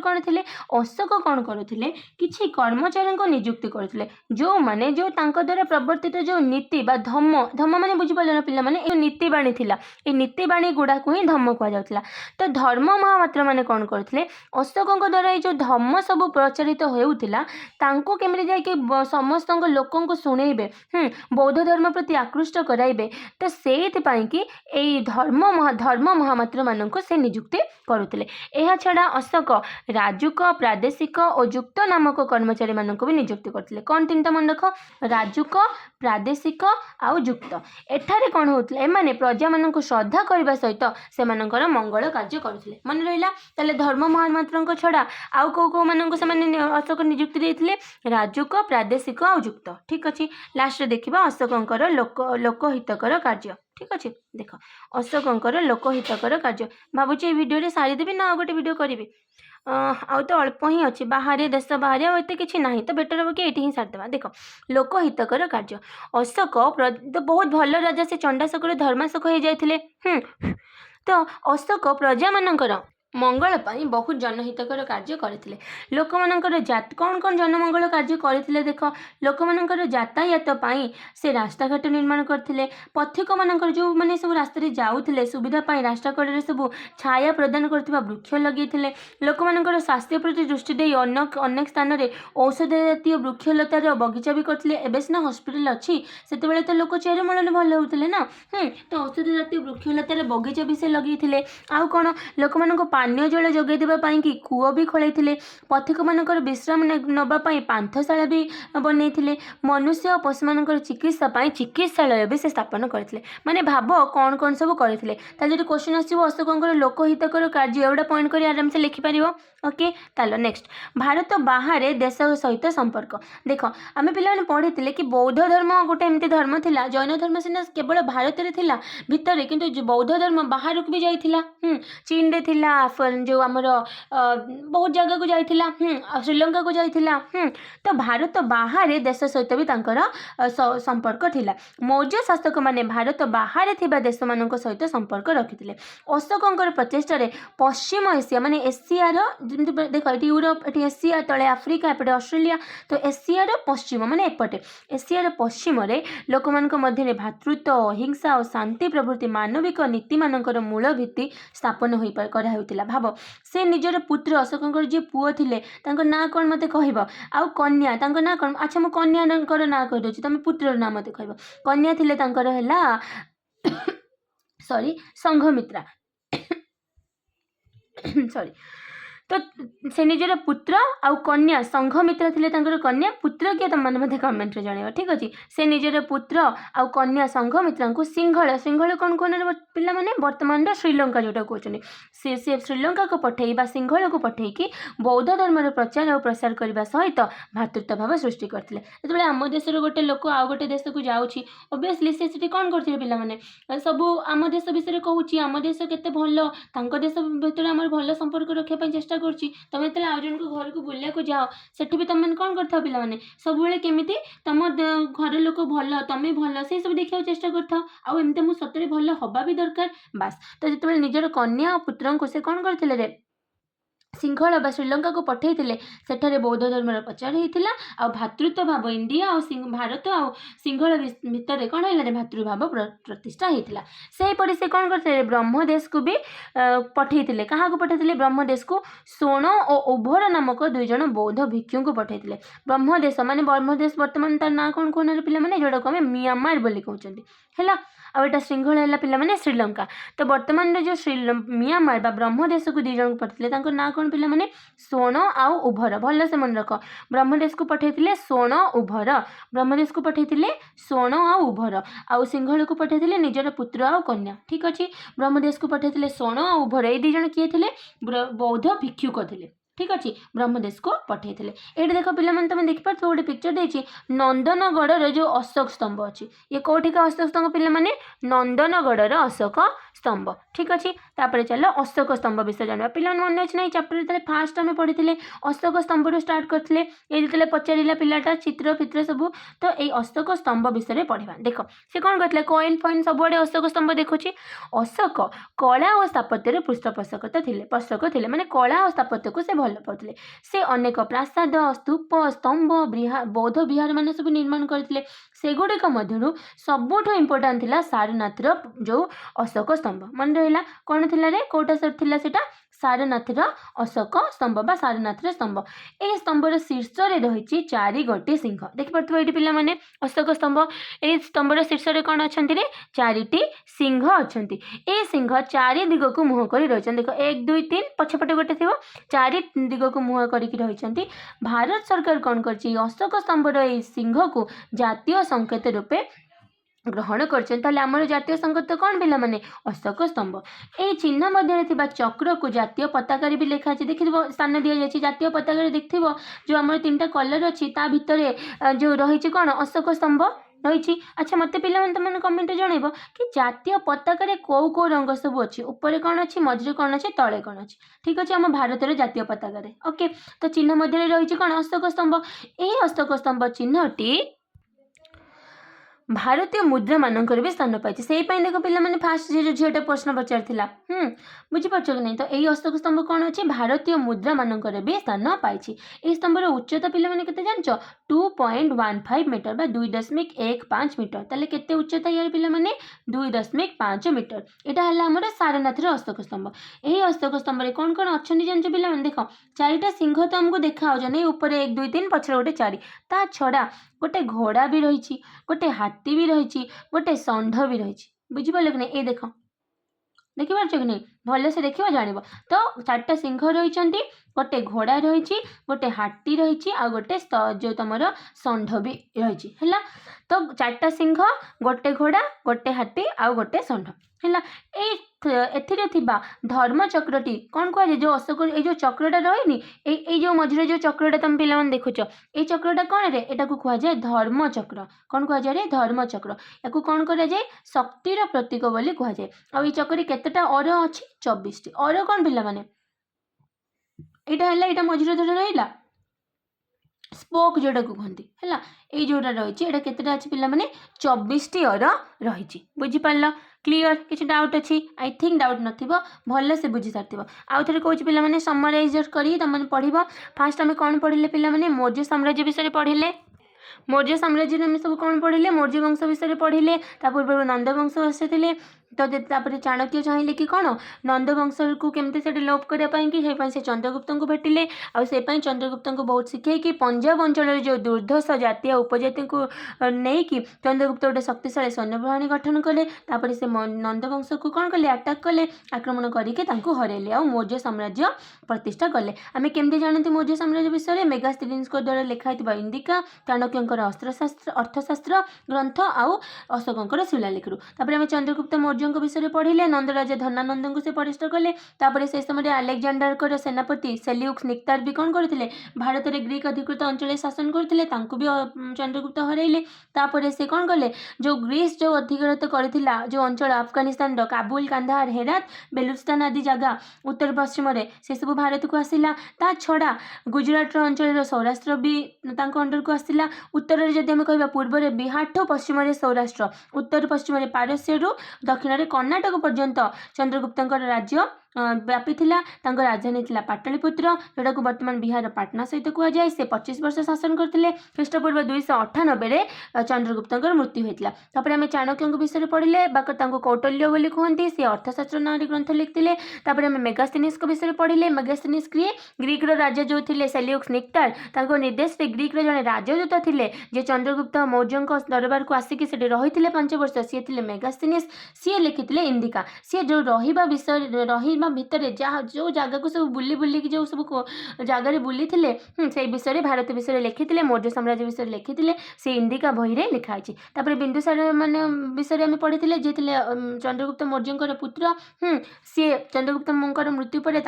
କ'ଣ ଥିଲେ? ଅଶୋକ କ'ଣ କରୁଥିଲେ, କିଛି କର୍ମଚାରୀଙ୍କୁ ନିଯୁକ୍ତି କରୁଥିଲେ, ଯେଉଁମାନେ ତାଙ୍କ ଦ୍ୱାରା ପ୍ରବର୍ତ୍ତିତ ଯେଉଁ ନୀତି ବା ଧର୍ମ ମାନେ ବୁଝିପାରିଲ ନା ପିଲାମାନେ, ଏ ନୀତିବାଣୀ ଥିଲା, ଏ ନୀତିବାଣୀ ଗୁଡ଼ାକୁ ହିଁ ଧର୍ମ କୁହାଯାଉଥିଲା। ତ ଧର୍ମ ମହାମାତ୍ର ମାନେ କ'ଣ କରୁଥିଲେ, ଅଶୋକଙ୍କ ଦ୍ୱାରା ଏଇ ଯେଉଁ ଧର୍ମ ସବୁ ପ୍ରଚାରିତ ହେଉଥିଲା ତାଙ୍କୁ କେମିତି ଯାଇକି ସମସ୍ତଙ୍କ ଲୋକଙ୍କୁ ଶୁଣେଇବେ, ବୌଦ୍ଧ ଧର୍ମ ପ୍ରତି ଆକୃଷ୍ଟ କରାଇବେ। ତ ସେଇଥିପାଇଁ କି ଏଇ ଧର୍ମ ମହାମାତ୍ରମାନଙ୍କୁ ସେ ନିଯୁକ୍ତି କରୁଥିଲେ। ଏହା ଛଡ଼ା ଅଶୋକ ରାଜୁକ, ପ୍ରାଦେଶିକ ଓ ଯୁକ୍ତ ନାମକ କର୍ମଚାରୀମାନଙ୍କୁ ବି ନିଯୁକ୍ତି କରୁଥିଲେ। କ'ଣ 3ଟା ମନେ ରଖ, ରାଜୁକ, ପ୍ରାଦେଶିକ ଆଉ ଯୁକ୍ତ। ଏଠାରେ କ'ଣ ହେଉଥିଲା, ଏମାନେ ପ୍ରଜାମାନଙ୍କୁ ଶ୍ରଦ୍ଧା କରିବା ସହିତ ସେମାନଙ୍କର ମଙ୍ଗଳ କାର୍ଯ୍ୟ କରୁଥିଲେ। ମନେ ରହିଲା? ତାହେଲେ ଧର୍ମ ମହାମାତ୍ରଙ୍କ ଛଡ଼ା ଆଉ କେଉଁମାନଙ୍କୁ ସେମାନେ ଅଶୋକ ନିଯୁକ୍ତି ଦେଇଥିଲେ? ରାଜୁକ, ପ୍ରାଦେଶିକ ଆଉ ଯୁକ୍ତ। ଠିକ୍ ଅଛି, ଲାଷ୍ଟରେ ଦେଖିବା ଅଶୋକଙ୍କର ଲୋକହିତକର କାର୍ଯ୍ୟ। ଠିକ୍ ଅଛି, ଦେଖ ଅଶୋକଙ୍କର ଲୋକହିତକର କାର୍ଯ୍ୟ। ଭାବୁଛି ଏଇ ଭିଡ଼ିଓରେ ସାରିଦେବି ନା ଆଉ ଗୋଟେ ଭିଡ଼ିଓ କରିବି? ଆଉ ତ ଅଳ୍ପ ହିଁ ଅଛି, ବାହାରେ ଦେଶ ବାହାରେ ଆଉ ଏତେ କିଛି ନାହିଁ, ତ ବେଟର ହେବ କି ଏଇଠି ହିଁ ସାରିଦେବା। ଦେଖ ଲୋକହିତକର କାର୍ଯ୍ୟ। ଅଶୋକ ବହୁତ ଭଲ ରାଜା, ସେ ଚଣ୍ଡାଶୋକରୁ ଧର୍ମାଶୋକ ହେଇଯାଇଥିଲେ। ତ ଅଶୋକ ପ୍ରଜାମାନଙ୍କର ମଙ୍ଗଳ ପାଇଁ ବହୁତ ଜନହିତକର କାର୍ଯ୍ୟ କରିଥିଲେ। ଲୋକମାନଙ୍କର କ'ଣ ଜନମଙ୍ଗଳ କାର୍ଯ୍ୟ କରିଥିଲେ? ଦେଖ, ଲୋକମାନଙ୍କର ଯାତାୟାତ ପାଇଁ ସେ ରାସ୍ତାଘାଟ ନିର୍ମାଣ କରିଥିଲେ। ପଥିକମାନଙ୍କର ଯେଉଁମାନେ ସବୁ ରାସ୍ତାରେ ଯାଉଥିଲେ ସୁବିଧା ପାଇଁ ରାସ୍ତା କଡ଼ରେ ସବୁ ଛାୟା ପ୍ରଦାନ କରୁଥିବା ବୃକ୍ଷ ଲଗାଇଥିଲେ। ଲୋକମାନଙ୍କର ସ୍ୱାସ୍ଥ୍ୟ ପ୍ରତି ଦୃଷ୍ଟି ଦେଇ ଅନେକ ସ୍ଥାନରେ ଔଷଧ ଜାତୀୟ ବୃକ୍ଷଲତାର ବଗିଚା ବି କରିଥିଲେ। ଏବେ ସିନା ହସ୍ପିଟାଲ ଅଛି, ସେତେବେଳେ ତ ଲୋକ ଚେରମୂଳରେ ଭଲ ହେଉଥିଲେ ନା। ତ ଔଷଧ ଜାତୀୟ ବୃକ୍ଷଲତାର ବଗିଚା ବି ସେ ଲଗାଇଥିଲେ। ଆଉ କ'ଣ, ଲୋକମାନଙ୍କୁ ପାନୀୟ ଜଳ ଯୋଗାଇ ଦେବା ପାଇଁକି କୂଅ ବି ଖୋଳାଇଥିଲେ। ପଥିକମାନଙ୍କର ବିଶ୍ରାମ ନେବା ପାଇଁ ପାନ୍ଥଶାଳା ବି ବନେଇଥିଲେ। ମନୁଷ୍ୟ ଓ ପଶୁମାନଙ୍କର ଚିକିତ୍ସା ପାଇଁ ଚିକିତ୍ସାଳୟ ବି ସେ ସ୍ଥାପନ କରିଥିଲେ। ମାନେ ଭାବ କ'ଣ ସବୁ କରିଥିଲେ। ତାହେଲେ ଯଦି କ୍ୱେଶ୍ଚନ୍ ଆସିବ ଅଶୋକଙ୍କର ଲୋକହିତକର କାର୍ଯ୍ୟ, ଏଗୁଡ଼ା ପଏଣ୍ଟ କରି ଆରାମସେ ଲେଖିପାରିବ। ଓକେ, ତାହେଲେ ନେକ୍ସଟ, ଭାରତ ବାହାରେ ଦେଶ ସହିତ ସମ୍ପର୍କ। ଦେଖ, ଆମେ ପିଲାମାନେ ପଢ଼ିଥିଲେ କି ବୌଦ୍ଧ ଧର୍ମ ଗୋଟେ ଏମିତି ଧର୍ମ ଥିଲା, ଜୈନ ଧର୍ମ ସିନା କେବଳ ଭାରତରେ ଥିଲା ଭିତରେ, କିନ୍ତୁ ବୌଦ୍ଧ ଧର୍ମ ବାହାରକୁ ବି ଯାଇଥିଲା। ଚୀନରେ ଥିଲା, ଯେଉଁ ଆମର ବହୁତ ଜାଗାକୁ ଯାଇଥିଲା, ଶ୍ରୀଲଙ୍କାକୁ ଯାଇଥିଲା। ତ ଭାରତ ବାହାରେ ଦେଶ ସହିତ ବି ତାଙ୍କର ସମ୍ପର୍କ ଥିଲା। ମୌର୍ଯ୍ୟ ଶାସକମାନେ ଭାରତ ବାହାରେ ଥିବା ଦେଶମାନଙ୍କ ସହିତ ସମ୍ପର୍କ ରଖିଥିଲେ। ଅଶୋକଙ୍କର ପ୍ରଚେଷ୍ଟାରେ ପଶ୍ଚିମ ଏସିଆ, ମାନେ ଏସିଆର, ଯେମିତି ଦେଖ ଏଠି ୟୁରୋପ, ଏଠି ଏସିଆ, ତଳେ ଆଫ୍ରିକା, ଏପଟେ ଅଷ୍ଟ୍ରେଲିଆ, ତ ଏସିଆର ପଶ୍ଚିମ ମାନେ ଏପଟେ ଏସିଆର ପଶ୍ଚିମରେ ଲୋକମାନଙ୍କ ମଧ୍ୟରେ ଭାତୃତ୍ୱ, ଅହିଂସା ଓ ଶାନ୍ତି ପ୍ରଭୃତି ମାନବିକ ନୀତିମାନଙ୍କର ମୂଳ ଭିତ୍ତି ସ୍ଥାପନ କରାହେଉଥିଲା। ଭାବ, ସେ ନିଜର ପୁତ୍ର ଅଶୋକଙ୍କର ଯିଏ ପୁଅ ଥିଲେ ତାଙ୍କ ନାଁ କ'ଣ ମୋତେ କହିବ, ଆଉ କନ୍ୟା ତାଙ୍କ ନାଁ କ'ଣ? ଆଚ୍ଛା, ମୁଁ କନ୍ୟାଙ୍କର ନାଁ କହିଦେଉଛି, ତମେ ପୁତ୍ରର ନାଁ ମୋତେ କହିବ। କନ୍ୟା ଥିଲେ ତାଙ୍କର ହେଲା ସଂଘମିତ୍ରା। ତ ସେ ନିଜର ପୁତ୍ର ଆଉ କନ୍ୟା, ସଂଘମିତ୍ରା ଥିଲେ ତାଙ୍କର କନ୍ୟା, ପୁତ୍ର କିଏ ତମମାନେ ମୋତେ କମେଣ୍ଟରେ ଜଣାଇବ। ଠିକ୍ ଅଛି, ସେ ନିଜର ପୁତ୍ର ଆଉ କନ୍ୟା ସଂଘମିତ୍ରାଙ୍କୁ ସିଂହଳ କ'ଣ କହୁନାହାନ୍ତି ପିଲାମାନେ, ବର୍ତ୍ତମାନର ଶ୍ରୀଲଙ୍କା ଯେଉଁଟା କହୁଛନ୍ତି, ସେ ଶ୍ରୀଲଙ୍କାକୁ ପଠାଇ ବା ସିଂହଳକୁ ପଠାଇକି ବୌଦ୍ଧ ଧର୍ମର ପ୍ରଚାର ଓ ପ୍ରସାର କରିବା ସହିତ ଭାତୃତ୍ୱ ଭାବ ସୃଷ୍ଟି କରିଥିଲେ। ଯେତେବେଳେ ଆମ ଦେଶର ଗୋଟେ ଲୋକ ଆଉ ଗୋଟେ ଦେଶକୁ ଯାଉଛି, ଅବଭିୟସଲି ସେ ସେଠି କ'ଣ କରୁଥିଲେ ପିଲାମାନେ, ସବୁ ଆମ ଦେଶ ବିଷୟରେ କହୁଛି, ଆମ ଦେଶ କେତେ ଭଲ, ତାଙ୍କ ଦେଶ ଭିତରେ ଆମର ଭଲ ସମ୍ପର୍କ ରଖିବା ପାଇଁ ଚେଷ୍ଟା चेष्टा करुच्ची तुम जो आउ जन घर को बुलिया जाओ सेठी भी तुम कौन कर पे सब केमी तुम घर लोक भल तुम भल से सब देखा चेष्टा करमती मुझे सतरे भल हवा भी दरकार बास। तो जो निजर कन्या और पुत्र को से कौन करते रे सिंहल बा श्रीलंका को पठेइथिले सेठारे बौद्ध धर्मर प्रचार होता आ भातृत्व भाव इंडिया और भारत आ सिंहल भितर कौन है भातृभाव प्रतिष्ठा होता सेहीपरि से कौन करते ब्रह्मदेश को भी पठेइथिले क्या पठेइथिले ब्रह्मदेश को सोण और उभर नामक दुई जन बौद्ध भिक्षु को पठेइथिले ब्रह्मदेश माने ब्रह्मदेश वर्तमान तार ना कौन कहना पे जोटा को आम म्यांमार बोली कहते है आटा श्रृंखल है पे श्रीलंका। तो बर्तमान जो म्यांमार बा ब्रह्मदेश को दुई जन को पठेइथिले ना कौन पे सोण आउ उभर भल से मन रख ब्रह्मदेश को पठेइथिले सोण उभर ब्रह्मदेश को पठेइथिले सोण आ उभर आउ सिंहल को पठेइथिले निजर पुत्र आ कन्या ठीक अच्छे ब्रह्मदेश को पठेइथिले सोण आ उभर ये दुई जन किए थे बौद्ध भिक्षुक थे ठीक अच्छे ब्रह्मदेश को पठेइथिले। ये देख पे तुम देखिपार गोटे पिक्चर देखिए नंदनगढ़ जो अशोक स्तंभ अच्छी ये कौटिका अशोक स्तंभ पे नंदनगढ़ अशोक स्तंभ ठीक अच्छे तापर चलो अशोक स्तंभ विषय जाना पे मन अच्छे ना चैप्टर फास्ट आम पढ़ी अशोक स्तंभ स्टार्ट करते ये जो पचारा पिलाटा चित्र फित्र सब तो ये अशोक स्तंभ विषय पढ़ा देख से कौन करते कॉइन फॉइन सबुआड़े अशोक स्तंभ देखुची अशोक कला और स्थापत्य पृष्ठपोषकता पोषक थे माने कला और स्थापत्य को से भल पाते से अनेक प्रासाद स्तूप स्तंभ बौद्ध विहार मान सब निर्माण करते सेगुड़िक मध्यरु सबुठ इम्पोर्टाट थिला सारनाथर जो अशोक स्तंभ मन रहा कौन थी रे कौटा सर थिला सेटा सारनाथर अशोक स्तंभ बा सारनाथर स्तंभ ए स्तंभर शीर्ष में रही चारि गोटी सिंह देखिपे ये पे अशोक स्तंभ ए स्तंभर शीर्ष में कौन अच्छा रे चारिटी सिंह अच्छा ए सिंह चारि दिग को मुह कर रही देख 1 2 3 पछपटे गोटे थी चारि दिग को मुह कर भारत सरकार कौन कर अशोक स्तंभर ए सिंह को जातीय संकेत रूपे ग्रहण करमर जातीय संकेत कौन पिला माने अशोक स्तंभ ये चिन्ह मध्य चक्र को जातीय पताका भी लिखा है देखिए स्थान दि जाए जातीय पताका देखिए जो आम 3टा कलर अच्छी ता भितर जो रही कौन अशोक स्तंभ रही। अच्छा मत पे तुमने कमेंट जनइब कि जातीय पताका कौ कौ रंग सब अच्छी ऊपर कौन अच्छी मझे कौन अच्छे तले कौन अच्छी ठीक अच्छे आम भारत जातीय पताका ओके। तो चिन्ह मध्य रही कौन अशोक स्तंभ यही अशोक स्तंभ चिन्हटी भारतीय मुद्रा मानक भी स्थान पाई से देख पे फास्ट जो झीटा प्रश्न पचार बुझीपार कि नहीं। तो यही अशोक स्तंभ कौन अच्छे भारतीय मुद्रा मानक भी स्थान पाई स्तंभर उच्चता पे जान 2.15 मीटर बा 2.15 मीटर ताले केते उच्चता यार पे 2.5 मीटर यहाँ है आम सारनाथर अशोक स्तंभ यही अशोक स्तंभ कौन कौन अच्छा जान पे देख 4टा सिंह तो आमको देखा ऊपर 1 2 3 पछर गोटे 4 ता छड़ा गोटे घोड़ा भी रही गोटे हाथी भी रही गोटे षंढ भी रही बुझिपार कि नहीं। ये देख देखिपार कि नहीं भल से देखिए जान। तो 4टा सिंह रही गोटे घोड़ा रही गोटे हाथी रही आ गोटे जो तुम षंढ भी रही है। तो 4टा सिंह गोटे घोड़ा गोटे हाथी आ गोटे षंढ है एथिरे थिबा धर्म चक्रटी कौन कहुए जो अशोक ये जो चक्रटा रही ये जो मझे जो चक्रटा तुम पे देखुच ये चक्रटा कौन रे एटा को कहुए धर्म चक्र कौन कहुए रे धर्म चक्र या कौन करा जाए शक्तिर प्रतीक बोली कहुए आ ये चक्र केतेटा और अच्छी 24टी और कौन पिला माने यहाँ है मझे जो रहा स्पोक जोटा को कहती है ये जोटा रही है केतेटा अच्छी पिला माने 24टी और रही बुझीपार क्लीयर किसी डाउट अच्छी आई थिंक डाउट नथिबो भल से बुझी सारी आउ थे कौच पे समराइज करी तुम पढ़ फास्ट आम कौन पढ़ले पे मौर्य साम्राज्य विषय पढ़ले मौर्य साम्राज्य में सब कौन पढ़ले मौर्य वंश विषय पढ़ले पूर्व नंद वंश आसी तो चाणक्य चाहिए कि कौन नंद वंश को केमती से लोप करने से चंद्रगुप्त को भेटिले से चंद्रगुप्त को बहुत शिखे कि पंजाब अंचल जो दुर्धर्ष जातीय उपजाति को लेकिन चंद्रगुप्त गोटे शक्तिशाली सैन्यबाहिनी गठन कले से नंद वंश को कौन कले अटैक कले आक्रमण करके हरैले आ मौर्य साम्राज्य प्रतिष्ठा कले। आम केमती जानते मौर्य साम्राज्य विषय मेगास्थनीज द्वारा लिखाई इंदिका चाणक्यंकर अस्त्रशास्त्र अर्थशास्त्र ग्रंथ आउ अशोकंकर शिलालेख आम चंद्रगुप्त मौर्य मौर्य विषय पढ़िले नंद राजा धनानंद को से परास्त कले तापर से समय आलेक्जांडर सेनापति सेल्यूक्स निक्तार भी कौन करते भारत में ग्रीक अधिकृत अंचल शासन करते भी चंद्रगुप्त हरइले तापर से कौन कले जो ग्रीस जो अधिकृत करथिला जो अंचल अफगानिस्तान काबुल कांधार हेरात बेलुचिस्तान आदि जगह उत्तर पश्चिम से सब भारत को आसला ता छड़ा गुजरात अंचल सौराष्ट्र भी अंडर को आसला उत्तर जदि आम कह पूर्व बिहार ठू पश्चिम सौराष्ट्र उत्तर पश्चिम पारस्यु दक्षिण में कर्णाटक पर्यंत चंद्रगुप्त राज्य व्यापी थिला राजधानी थिला पाटलिपुत्र जोटा को वर्तमान बिहार पाटना सहित कहुए से 25 वर्ष शासन करते ख्रीष्टपूर्व 298 चंद्रगुप्त मृत्यु होता तापर आम चाणक्य विषय पढ़िले कौटल्य बोली कहते सी अर्थशास्त्र ना ग्रंथ लिखते तापर आम मेगास्थनीस विषय पढ़िले मेगास्थनीस किए ग्रीक राजा जो थे सेल्यूक्स निक्तार निर्देश से ग्रीक जड़े राजदूत थे जे चंद्रगुप्त मौर्य दरबार को आसिक रही 5 वर्ष सी थे मेगास्थनीस सी लिखिते इंदिका सी जो रहा विषय रही भितर जहाँ जो जगह को सब बुली बुलिक जो सब जगार बुली से विषय भारत विषय लिखिते मौर्य साम्राज्य विषय लिखिते से इंदिका बही में लिखाई तापर बिंदुसार मान विषय आम पढ़ी जे चंद्रगुप्त मौर्य पुत्र सी चंद्रगुप्त मृत्यु पर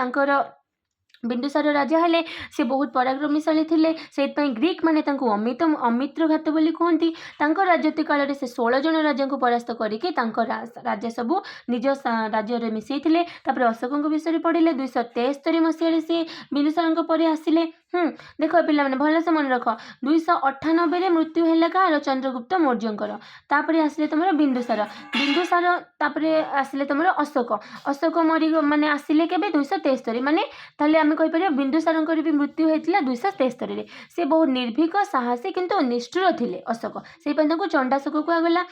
बिंदुसार राजा हेले से बहुत पराक्रमशाली थे से ग्रीक माने अमित अमित्रघात बोली कहती राजत्व काल से 16 जन राजा को परास्त करके राज्य सबू निज राज्य मिसई अशोक विषय पढ़िले 273 मसीह से बिंदुसार पर आसिले देख पिला भलसे मन रख 298 मृत्यु है कहार चंद्रगुप्त मौर्यंकर तापर आसिले तुम बिंदुसार बिंदुसार तापर आसिले तुम अशोक अशोक मरी माने आसिले केबे 273 माने ताले आम कहीपर बिंदुसार भी मृत्यु होता 273 से बहुत निर्भीक साहसी किंतु निष्ठुर थे अशोक से चंडाशोक कहगला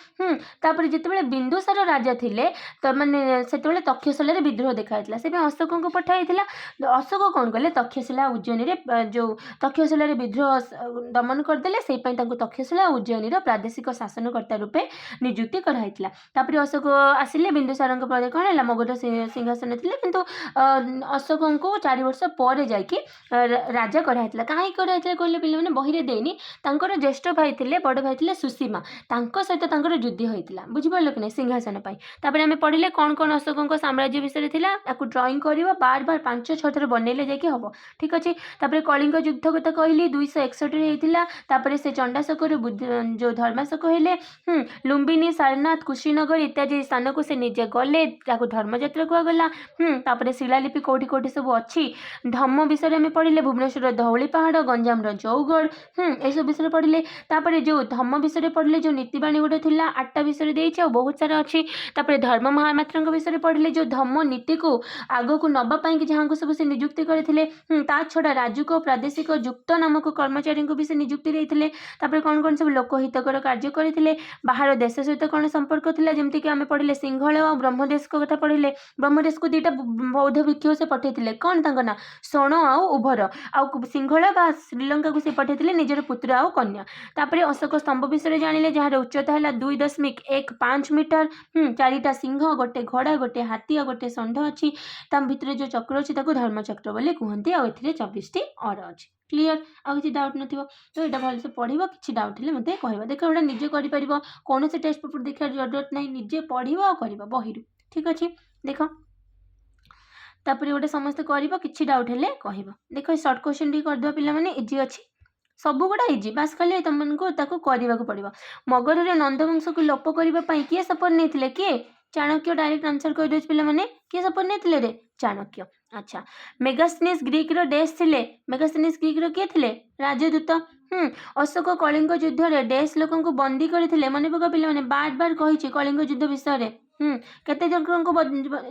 तापर जिते बिंदुसार राजा थे तो मैंने से तक्षशिला विद्रोह देखा से अशोक को पठाई अशोक कौन कले तक्षशिला उज्जयिनी जो तक्षशिला विद्रोह दमन करदे से तक्षशिला उज्जयिनी प्रादेशिक शासनकर्ता रूपे नियुक्ति कराइला तापर अशोक आसिले बिंदुसार कौन है मगध सिंहासन थे किंतु अशोक को 4 वर्ष पर जाकि राजा कराई कहीं कराई कहले पे बही देनी ज्येष्ठ भाई थे बड़ भाई थे सुसीमा सहित युद्ध होता बुझिपार कि नहीं सिंहासन तापर आम पढ़िले कौन कौन अशोक साम्राज्य विषय थी ड्रॉइंग कर बार बार 5-6 थर बनइले जाकि हम ठीक अच्छे तापर कलिंग युद्ध कथा कहली 261 होता से चंडाशोक जो धर्माशोक हेले लुम्बिनी सारनाथ कुशीनगर इत्यादि स्थान को से निजे गले धर्मयात्रा कहगला तापर शिलालिपि कौटी कौटी सब अच्छी धम्म विषय में पढ़िले भुवनेश्वर धौली पहाड़ गंजाम जौगढ़ यह विषय पढ़िले तापर जो धम्म विषय पढ़िले जो नीतिवाणी गोटे थी 8टा विषय देती बहुत सारा अच्छी तापर धर्म महामात्र विषय पढ़िले जो धम्म नीति को आग को नवापाई जहाँ को सब से नियुक्ति करते छड़ा राजुक प्रादेशिक युक्त नामक कर्मचारी को भी से नियुक्ति देते तापर कौन कौन सब लोकहितकर कार्य करते बाहर देश सहित कौन संपर्क था जमीक आम पढ़िले सिंहल और ब्रह्मदेश को कथा पढ़िले ब्रह्मदेश को 2टा बौद्ध भिक्षु से पठेइथिले कौन ना सोण आउ उभर आउ सिंहल बा श्रीलंका को से पठेइथिले निजर पुत्र आउ कन्या तापर अशोक स्तंभ विषय जानिले जहाँ उच्चता है 2.15 मीटर 4टा सिंह गोटे घोड़ा गोटे हाथी और गोटे षंढ अच्छी भितर जो चक्र अच्छी धर्मचक्र बोली कहते आउ 24टी और अच्छी क्लीयर आउ किसी डाउट नथिबो तो यहाँ भलसे पढ़ो कि डाउट है मत कह देख गोटा निजे कर कौन से टेस्ट पेपर देखा जरूरत नहीं निजे पढ़ो आ कर बही ठीक अच्छे देख तापर गोटे समस्त कि डाउट है कह देख सर्ट क्वेश्चन टी करदे पे इजी अच्छी सब गुड़ा इजी बास खाली तुमको करने पड़ो मगध नंदवंश को लोप करने किए सपोर्ट नहीं किए चाणक्य डायरेक्ट आंसर कर पे किए सपोर्ट नहीं रे चाणक्य अच्छा मेगास्थनीस ग्रीक रो डेश थे मेगास्थनीस ग्रीक रो किए थे राजदूत अशोक कलिंग युद्ध में डेश लोक बंदी करते मन पका पे बार बार कही कलिंग युद्ध विषय केते जन को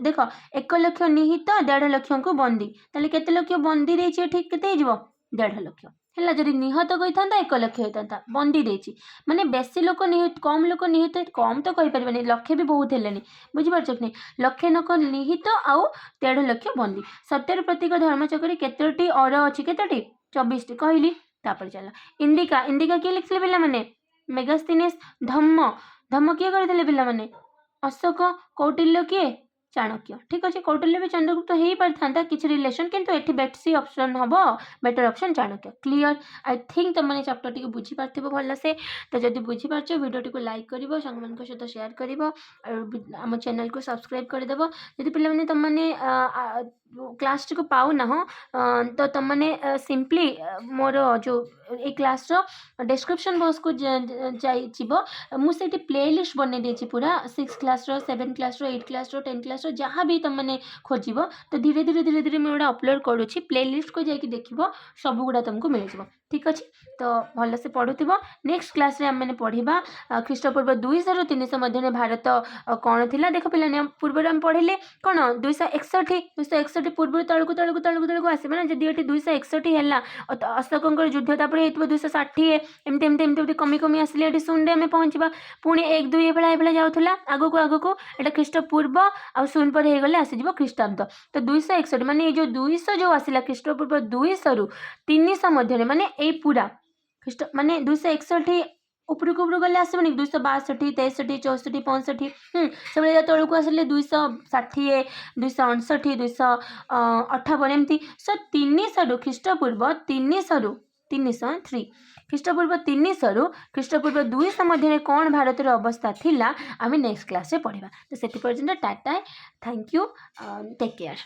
देख 1 लाख निहित 1.5 लाख को बंदी ताले केते लाख बंदी देछि ठीक केते हिजबो 1.5 लाख है जदि निहत कही था 1 लाख होता बंदी देछि माने बेसी लोक निहित कम लोक निहित कम तो कही परिबनी लक्षे भी बहुत हेलेनी बुझिपारछ कि लक्षे लोक निहित आउ 1.5 लाख बंदी 70 प्रतीक धर्मचक्र केतोटी और अछि केतोटी 24टी कहली तापर चला इंडिका इंडिका किए लिखले पिला माने मेगास्थनीस धम्म धम्म किए करथिले पिला माने अशोक कौटिल्य किए चाणक्य ठीक अच्छे कौटिल्य भी चंद्रगुप्त हो पारि था किसी रिलेशन किंतु एठी बेसी ऑप्शन हम better option Chanakya clear I think तुमने चैप्टर टी बुझी पार्थिबो भल से तो जब बुझी पार्छ वीडियो टी लाइक करिवो संग मान सहित शेयर करिवो आम चैनल को सब्सक्राइब करदेव यदि पिलाने तुमने क्लास टी को पाऊना हो तो तुमने सिंपली मोर जो ए क्लास डिस्क्रिप्शन बॉक्स को जाइए मुझे प्लेलिस्ट बनई देछि पूरा 6 क्लास 7 क्लास 8 क्लास 10 क्लास जहाँ भी तुमने खोज तो धीरे धीरे धीरे धीरे मुझे अपलोड करुँची प्लेलिस्ट को जाकि देख सब गुड़ा तुमको मिल जाए ठीक अच्छे तो भल से पढ़ुव नेक्स्ट क्लास रे आम पढ़ा ख्रीष्टपूर्व 200 ରୁ 300 मध्य भारत कौन थी देख पे पूर्व आम पढ़ले कौन 261 पूर्व तलक तलक तलक तलक आसवे ना जदि ये 261 है अशोक युद्ध तापर 260 एमती एमती एमती कमी कमी आसिले ये शून्य आम पहुँचा पुणी 1 2 ये जाऊला आग को यहाँ ख्रीष्टपूर्व आ शून्य पर हो गले आसीज ख्रीष्टाब्द तो 261 माने जो 200 जो आसला ख्रीष्टपूर्व 200 ରୁ 300 मध्य माने ए पूरा ख्रीष्ट माने 261 उपरक उपरक गले आसबनी 262 63 64 65 से तौक आसिले 260 259 258 एमती सो 300 ରୁ ख्रीष्टपूर्व 300 ରୁ 303 ख्रीष्टपूर्व 300 ରୁ ख्रीष्टपूर्व 200 मध्य कौन भारत अवस्था थिला आम नेक्स्ट क्लास रे पढ़ा तो से tata thank you take care.